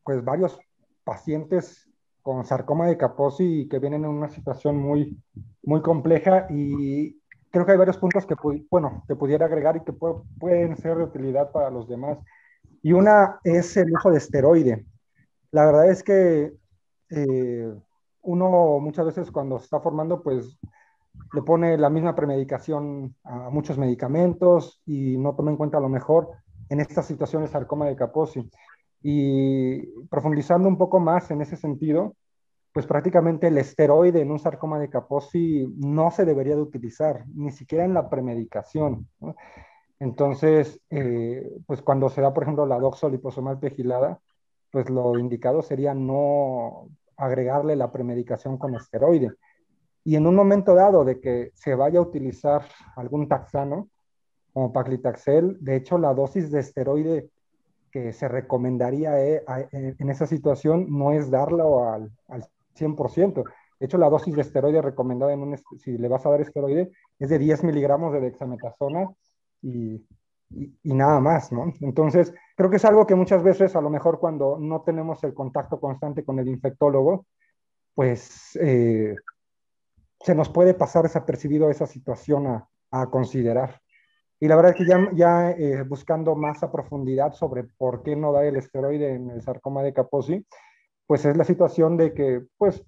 pues varios pacientes con sarcoma de Kaposi y que vienen en una situación muy, muy compleja, y creo que hay varios puntos que, bueno, te pudiera agregar y que pueden ser de utilidad para los demás. Y una es el uso de esteroide. La verdad es que uno muchas veces cuando se está formando, pues le pone la misma premedicación a muchos medicamentos y no toma en cuenta a lo mejor en estas situaciones sarcoma de Kaposi. Y profundizando un poco más en ese sentido, pues prácticamente el esteroide en un sarcoma de Kaposi no se debería de utilizar, ni siquiera en la premedicación, ¿no? Entonces, pues cuando se da, por ejemplo, la doxoliposomal pegilada, pues lo indicado sería no agregarle la premedicación con esteroide. Y en un momento dado de que se vaya a utilizar algún taxano, como paclitaxel, de hecho la dosis de esteroide que se recomendaría en esa situación no es darlo al 100%. De hecho, la dosis de esteroide recomendada si le vas a dar esteroide es de 10 miligramos de dexametasona y, y nada más, ¿no? Entonces, creo que es algo que muchas veces, a lo mejor cuando no tenemos el contacto constante con el infectólogo, pues se nos puede pasar desapercibido esa situación a considerar. Y la verdad es que ya buscando más a profundidad sobre por qué no da el esteroide en el sarcoma de Kaposi, pues es la situación de que pues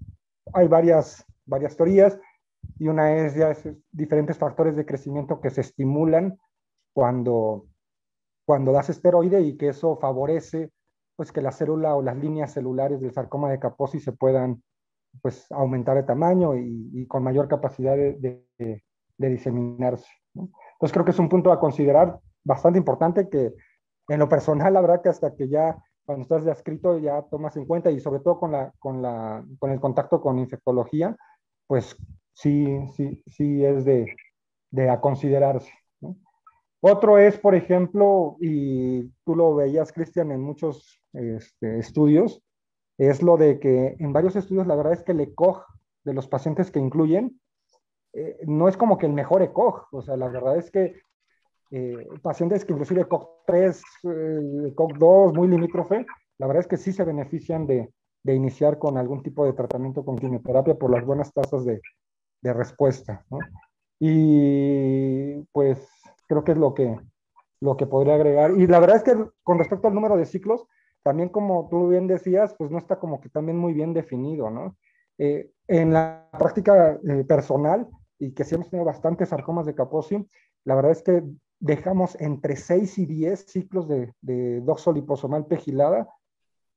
hay varias teorías, y una es ya diferentes factores de crecimiento que se estimulan cuando das esteroide, y que eso favorece pues que la célula o las líneas celulares del sarcoma de Kaposi se puedan pues aumentar de tamaño y con mayor capacidad de diseminarse, ¿no? Entonces creo que es un punto a considerar bastante importante, que en lo personal, la verdad que hasta que ya cuando estás ya escrito ya tomas en cuenta, y sobre todo con el contacto con infectología, pues sí es de a considerarse, ¿no? Otro es, por ejemplo, y tú lo veías, Cristian, en muchos estudios, es lo de que en varios estudios la verdad es que el ECOG de los pacientes que incluyen no es como que el mejor ECOG. O sea, la verdad es que pacientes que inclusive ECOG 3, ECOG 2, muy limítrofe, la verdad es que sí se benefician de iniciar con algún tipo de tratamiento con quimioterapia por las buenas tasas de respuesta, ¿no? Y pues creo que es lo que podría agregar. Y la verdad es que con respecto al número de ciclos, también como tú bien decías, pues no está como que también muy bien definido, ¿no? En la práctica personal, y que sí hemos tenido bastantes sarcomas de Kaposi, la verdad es que dejamos entre 6 y 10 ciclos de doxoliposomal pegilada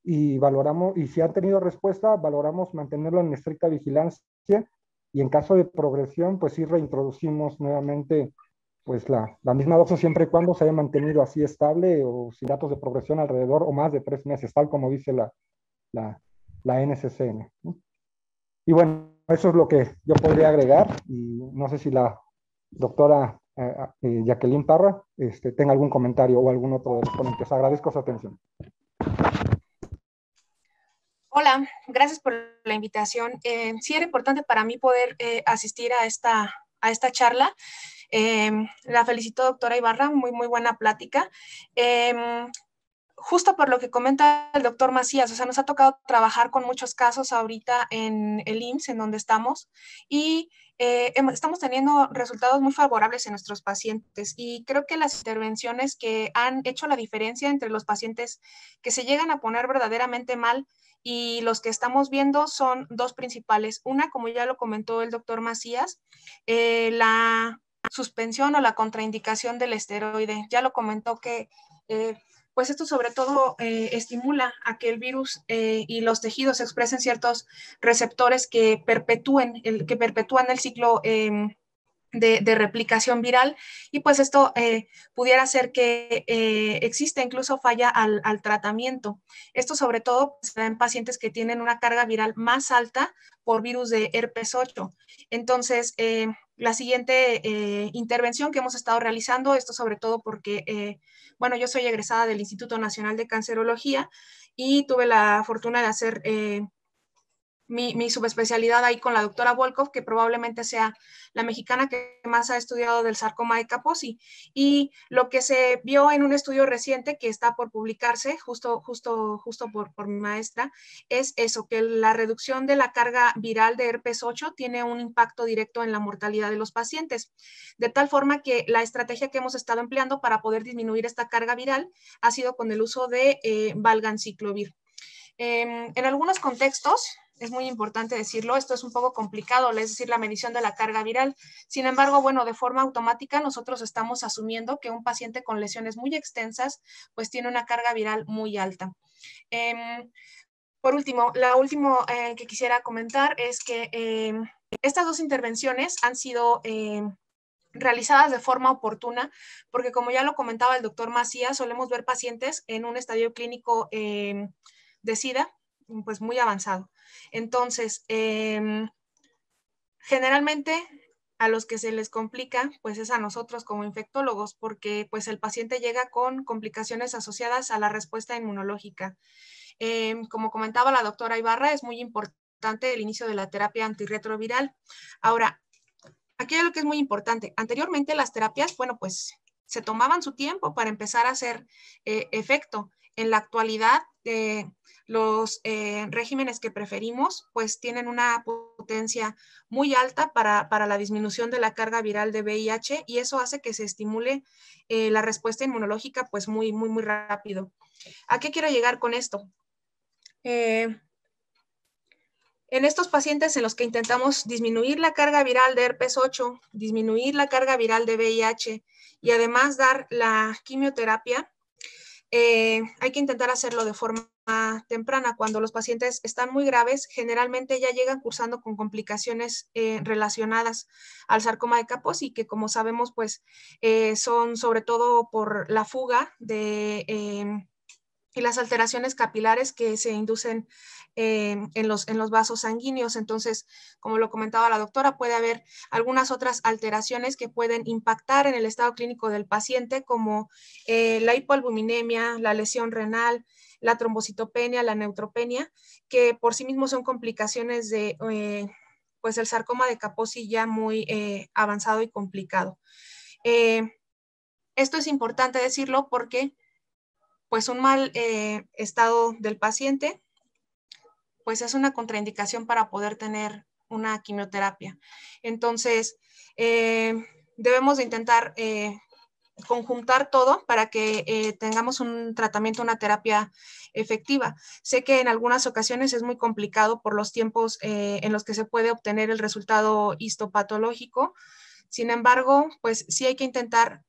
y valoramos, y si han tenido respuesta, valoramos mantenerlo en estricta vigilancia y en caso de progresión, pues sí reintroducimos nuevamente pues la misma doxo siempre y cuando se haya mantenido así estable o sin datos de progresión alrededor o más de 3 meses, tal como dice la NCCN, ¿no? Y bueno, eso es lo que yo podría agregar y no sé si la doctora Jacqueline Parra tenga algún comentario o algún otro de los ponentes. Agradezco su atención. Hola, gracias por la invitación. Sí era importante para mí poder asistir a esta charla. La felicito, doctora Ibarra, muy buena plática. Justo por lo que comenta el doctor Macías, o sea, nos ha tocado trabajar con muchos casos ahorita en el IMSS, en donde estamos, y estamos teniendo resultados muy favorables en nuestros pacientes. Y creo que las intervenciones que han hecho la diferencia entre los pacientes que se llegan a poner verdaderamente mal y los que estamos viendo son dos principales. Una, como ya lo comentó el doctor Macías, la suspensión o la contraindicación del esteroide. Ya lo comentó que pues esto sobre todo estimula a que el virus y los tejidos expresen ciertos receptores que perpetúan el ciclo de replicación viral, y pues esto pudiera hacer que exista incluso falla al tratamiento. Esto sobre todo se da en pacientes que tienen una carga viral más alta por virus de herpes 8. Entonces, la siguiente intervención que hemos estado realizando, esto sobre todo porque, bueno, yo soy egresada del Instituto Nacional de Cancerología y tuve la fortuna de hacer mi subespecialidad ahí con la doctora Volkov, que probablemente sea la mexicana que más ha estudiado del sarcoma de Kaposi. Y lo que se vio en un estudio reciente que está por publicarse, justo por mi maestra, es eso, que la reducción de la carga viral de herpes 8 tiene un impacto directo en la mortalidad de los pacientes. De tal forma que la estrategia que hemos estado empleando para poder disminuir esta carga viral ha sido con el uso de valganciclovir. En algunos contextos, es muy importante decirlo, esto es un poco complicado, es decir, la medición de la carga viral. Sin embargo, bueno, de forma automática nosotros estamos asumiendo que un paciente con lesiones muy extensas pues tiene una carga viral muy alta. Por último, la última que quisiera comentar es que estas dos intervenciones han sido realizadas de forma oportuna, porque como ya lo comentaba el doctor Macías, solemos ver pacientes en un estadio clínico de SIDA, pues muy avanzado. Entonces, generalmente a los que se les complica, pues es a nosotros como infectólogos, porque pues el paciente llega con complicaciones asociadas a la respuesta inmunológica. Como comentaba la doctora Ibarra, es muy importante el inicio de la terapia antirretroviral. Ahora, aquí hay algo que es muy importante. Anteriormente las terapias, bueno, pues se tomaban su tiempo para empezar a hacer efecto. En la actualidad, los regímenes que preferimos, pues tienen una potencia muy alta para la disminución de la carga viral de VIH, y eso hace que se estimule la respuesta inmunológica pues muy rápido. ¿A qué quiero llegar con esto? En estos pacientes en los que intentamos disminuir la carga viral de herpes 8, disminuir la carga viral de VIH y además dar la quimioterapia, hay que intentar hacerlo de forma temprana. Cuando los pacientes están muy graves, generalmente ya llegan cursando con complicaciones relacionadas al sarcoma de Kaposi, que como sabemos, pues son sobre todo por la fuga y las alteraciones capilares que se inducen en los vasos sanguíneos. Entonces, como lo comentaba la doctora, puede haber algunas otras alteraciones que pueden impactar en el estado clínico del paciente, como la hipoalbuminemia, la lesión renal, la trombocitopenia, la neutropenia, que por sí mismos son complicaciones de pues el sarcoma de Kaposi ya muy avanzado y complicado. Esto es importante decirlo porque pues un mal estado del paciente pues es una contraindicación para poder tener una quimioterapia. Entonces, debemos de intentar conjuntar todo para que tengamos un tratamiento, una terapia efectiva. Sé que en algunas ocasiones es muy complicado por los tiempos en los que se puede obtener el resultado histopatológico. Sin embargo, pues sí hay que intentar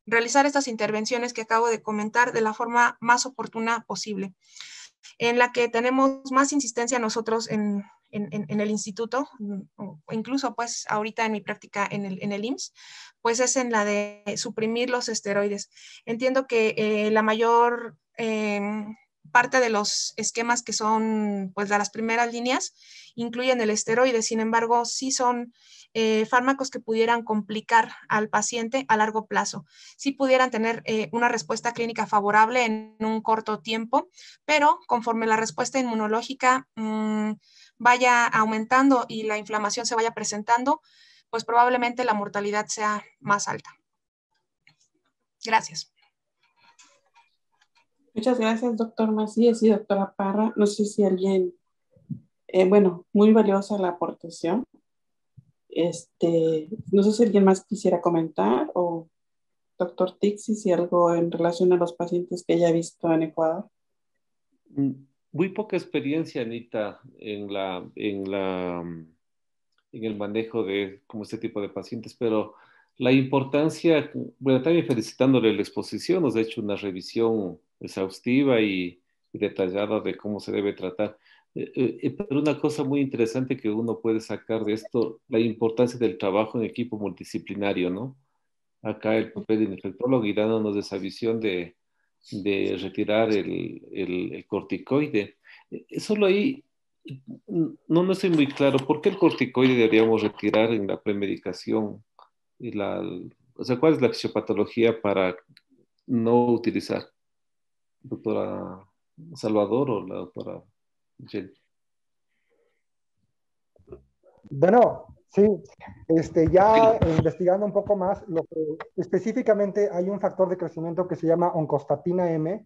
realizar estas intervenciones que acabo de comentar de la forma más oportuna posible. En la que tenemos más insistencia nosotros en el instituto, o incluso pues ahorita en mi práctica en el IMSS, pues es en la de suprimir los esteroides. Entiendo que la mayor parte de los esquemas que son pues de las primeras líneas incluyen el esteroide, sin embargo sí son fármacos que pudieran complicar al paciente a largo plazo. Sí pudieran tener una respuesta clínica favorable en un corto tiempo, pero conforme la respuesta inmunológica vaya aumentando y la inflamación se vaya presentando, pues probablemente la mortalidad sea más alta. Gracias. Muchas gracias, doctor Macías y doctora Parra. No sé si alguien, bueno, muy valiosa la aportación. No sé si alguien más quisiera comentar o doctor Tixi, si algo en relación a los pacientes que haya visto en Ecuador. Muy poca experiencia, Anita, en el manejo de como este tipo de pacientes, pero la importancia, bueno, también felicitándole la exposición, nos ha hecho una revisión exhaustiva y detallada de cómo se debe tratar. Pero una cosa muy interesante que uno puede sacar de esto, la importancia del trabajo en equipo multidisciplinario, ¿no? Acá el papel del infectólogo y dándonos esa visión de retirar el corticoide. Solo ahí no estoy muy claro. ¿Por qué el corticoide deberíamos retirar en la premedicación? O sea, ¿cuál es la fisiopatología para no utilizar? ¿Doctora Salvador o la doctora Jenny? Bueno, sí, ya investigando un poco más, específicamente hay un factor de crecimiento que se llama oncostatina M,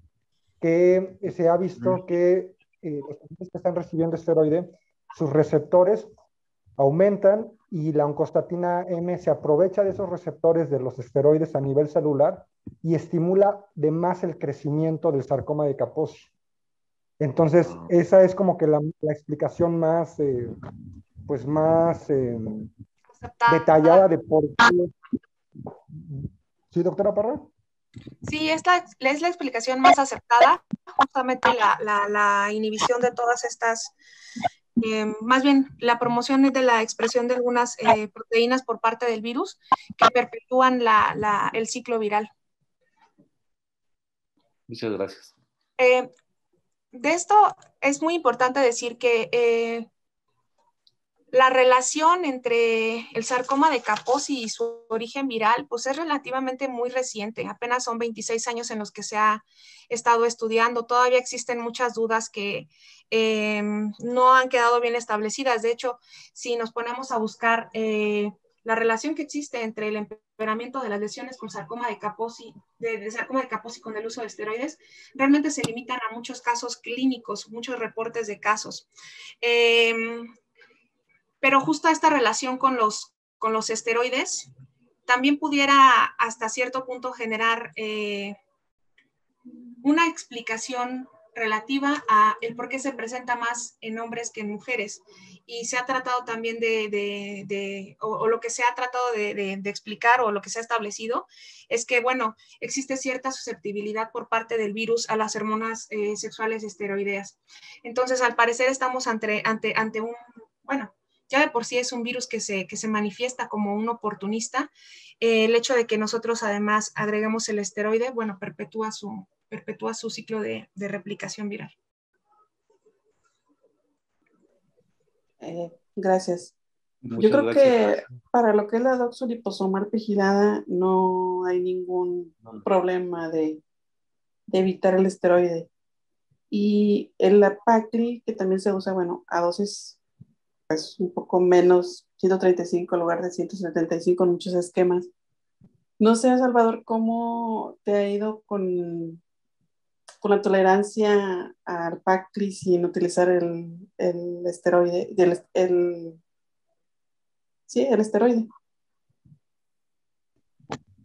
que se ha visto que los pacientes que están recibiendo esteroide, sus receptores aumentan y la oncostatina M se aprovecha de esos receptores de los esteroides a nivel celular y estimula de más el crecimiento del sarcoma de Kaposi. Entonces, esa es como que la explicación más, pues más detallada de por qué. ¿Sí, doctora Parra? Sí, esta es la explicación más aceptada, justamente la inhibición de todas estas, más bien la promoción de la expresión de algunas proteínas por parte del virus que perpetúan el ciclo viral. Muchas gracias. De esto es muy importante decir que la relación entre el sarcoma de Kaposi y su origen viral, pues es relativamente muy reciente. Apenas son 26 años en los que se ha estado estudiando. Todavía existen muchas dudas que no han quedado bien establecidas. De hecho, si nos ponemos a buscar la relación que existe entre el empeoramiento de las lesiones con sarcoma de Kaposi, de sarcoma de Kaposi con el uso de esteroides, realmente se limitan a muchos casos clínicos, muchos reportes de casos. Pero justo esta relación con los esteroides también pudiera hasta cierto punto generar una explicación relativa a el por qué se presenta más en hombres que en mujeres. Y se ha tratado también o lo que se ha tratado de explicar o lo que se ha establecido es que, bueno, existe cierta susceptibilidad por parte del virus a las hormonas sexuales esteroideas. Entonces, al parecer estamos ante un, bueno, ya de por sí es un virus que se manifiesta como un oportunista. El hecho de que nosotros además agreguemos el esteroide, bueno, perpetúa su ciclo de replicación viral. Gracias. Muchas Yo creo gracias. que para lo que es la doxoliposomal pegilada no hay ningún problema de evitar el esteroide. Y el Pacli, que también se usa, bueno, a dosis pues un poco menos, 135 en lugar de 175 en muchos esquemas. No sé, Salvador, ¿cómo te ha ido con la tolerancia al Pacli sin utilizar el esteroide, sí, el esteroide?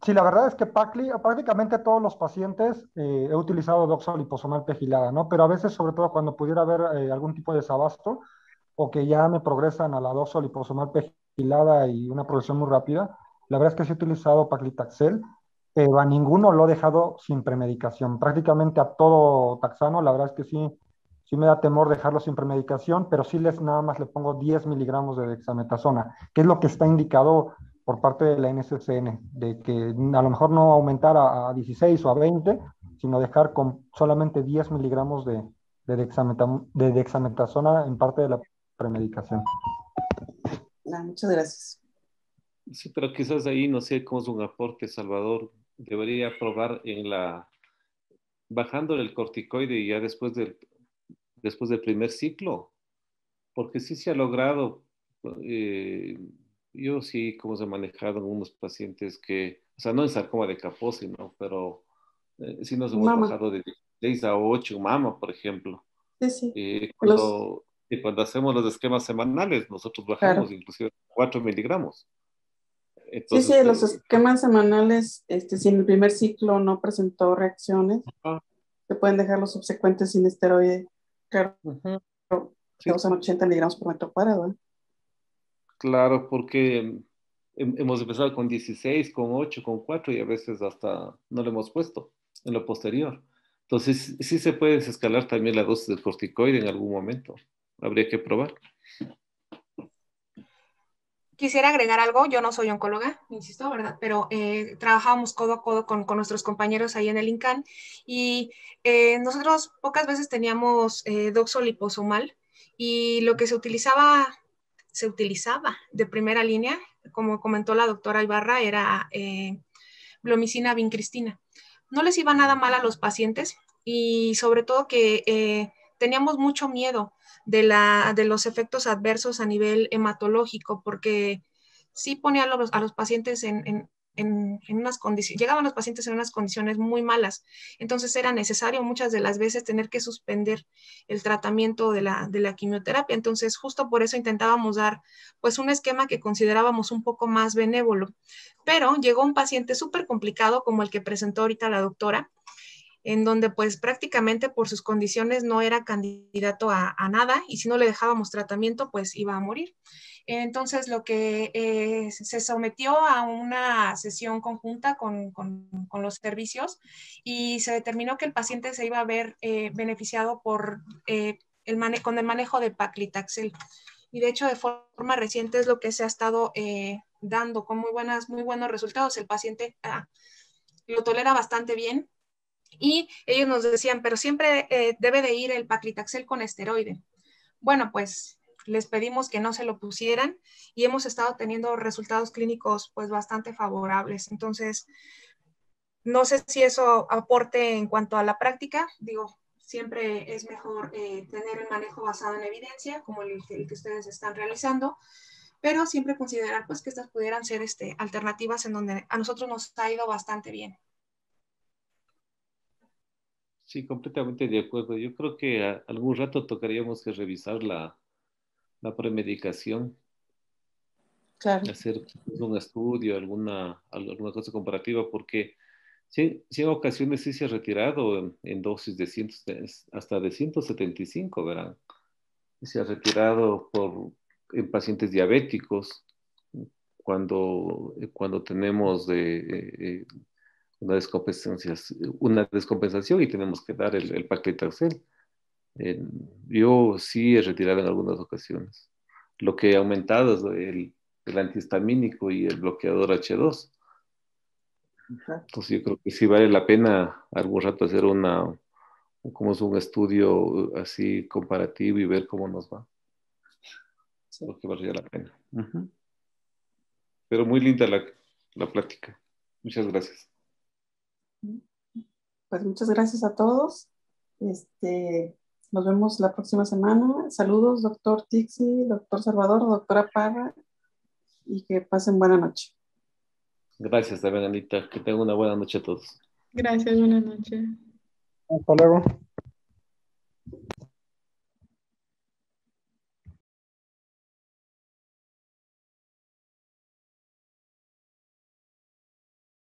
Sí, la verdad es que Pacli, prácticamente todos los pacientes he utilizado doxoliposomal pegilada, ¿no? Pero a veces, sobre todo cuando pudiera haber algún tipo de desabasto o que ya me progresan a la doxoliposomal pegilada y una progresión muy rápida, la verdad es que sí he utilizado paclitaxel A ninguno lo he dejado sin premedicación. Prácticamente a todo taxano, la verdad es que sí, sí me da temor dejarlo sin premedicación, pero sí nada más le pongo 10 miligramos de dexametasona, que es lo que está indicado por parte de la NSCN, de que a lo mejor no aumentar a 16 o a 20, sino dejar con solamente 10 miligramos de dexametasona en parte de la premedicación. Muchas gracias. Sí, pero quizás ahí no sé cómo es un aporte, Salvador. Debería probar bajando el corticoide ya después del primer ciclo, porque sí se ha logrado. eh, yo sí, como se ha manejado en unos pacientes o sea, no en sarcoma de Kaposi, ¿no? Pero sí nos hemos Mama, bajado de 6 a 8 mama, por ejemplo. sí, sí. Eh, Los, cuando, cuando hacemos los esquemas semanales, nosotros bajamos claro. inclusive 4 miligramos. Sí, sí, Entonces, los esquemas semanales, si en el primer ciclo no presentó reacciones, ah, se pueden dejar los subsecuentes sin esteroide. Claro, ujú. se Sí, usan 80 miligramos por metro cuadrado, ¿eh? claro, porque hemos empezado con 16, con 8, con 4 y a veces hasta no le hemos puesto en lo posterior. Entonces, sí se puede desescalar también la dosis del corticoide en algún momento. Habría que probar. Quisiera agregar algo, yo no soy oncóloga, insisto, ¿verdad? Pero trabajábamos codo a codo con nuestros compañeros ahí en el INCAN y nosotros pocas veces teníamos doxoliposomal y lo que se utilizaba de primera línea, como comentó la doctora Ibarra, era blomicina vincristina. No les iba nada mal a los pacientes y sobre todo que teníamos mucho miedo de los efectos adversos a nivel hematológico, porque sí ponía a los pacientes en unas condiciones, llegaban los pacientes en unas condiciones muy malas. Entonces era necesario muchas de las veces tener que suspender el tratamiento de la quimioterapia. Entonces justo por eso intentábamos dar pues un esquema que considerábamos un poco más benévolo. Pero llegó un paciente súper complicado como el que presentó ahorita la doctora, en donde pues prácticamente por sus condiciones no era candidato a nada y si no le dejábamos tratamiento pues iba a morir. Entonces lo que se sometió a una sesión conjunta con los servicios y se determinó que el paciente se iba a ver beneficiado con el manejo de paclitaxel. Y de hecho de forma reciente es lo que se ha estado dando con muy buenos resultados. El paciente lo tolera bastante bien y ellos nos decían, pero siempre debe de ir el paclitaxel con esteroide. Bueno, pues les pedimos que no se lo pusieran y hemos estado teniendo resultados clínicos pues bastante favorables. Entonces, no sé si eso aporte en cuanto a la práctica, digo, siempre es mejor tener el manejo basado en evidencia, como el que ustedes están realizando, pero siempre considerar pues que estas pudieran ser alternativas en donde a nosotros nos ha ido bastante bien. Sí, completamente de acuerdo. Yo creo que algún rato tocaríamos que revisar la premedicación, Claro. hacer un estudio, alguna cosa comparativa, porque sí en ocasiones sí se ha retirado en dosis hasta de 175, ¿verdad? Se ha retirado en pacientes diabéticos cuando tenemos una descompensación y tenemos que dar el paclitaxel. Eh, yo sí he retirado en algunas ocasiones. Lo que ha aumentado es el antihistamínico y el bloqueador H2. Entonces yo creo que sí vale la pena algún rato hacer como es un estudio así comparativo y ver cómo nos va. Sí. Porque valdría la pena. Ujú. Pero muy linda la plática. Muchas gracias. Pues muchas gracias a todos. Nos vemos la próxima semana. Saludos, doctor Tixi, doctor Salvador, doctora Parra, y que pasen buena noche. Gracias también, Anita. Que tengan una buena noche a todos. Gracias, buenas noches. Hasta luego.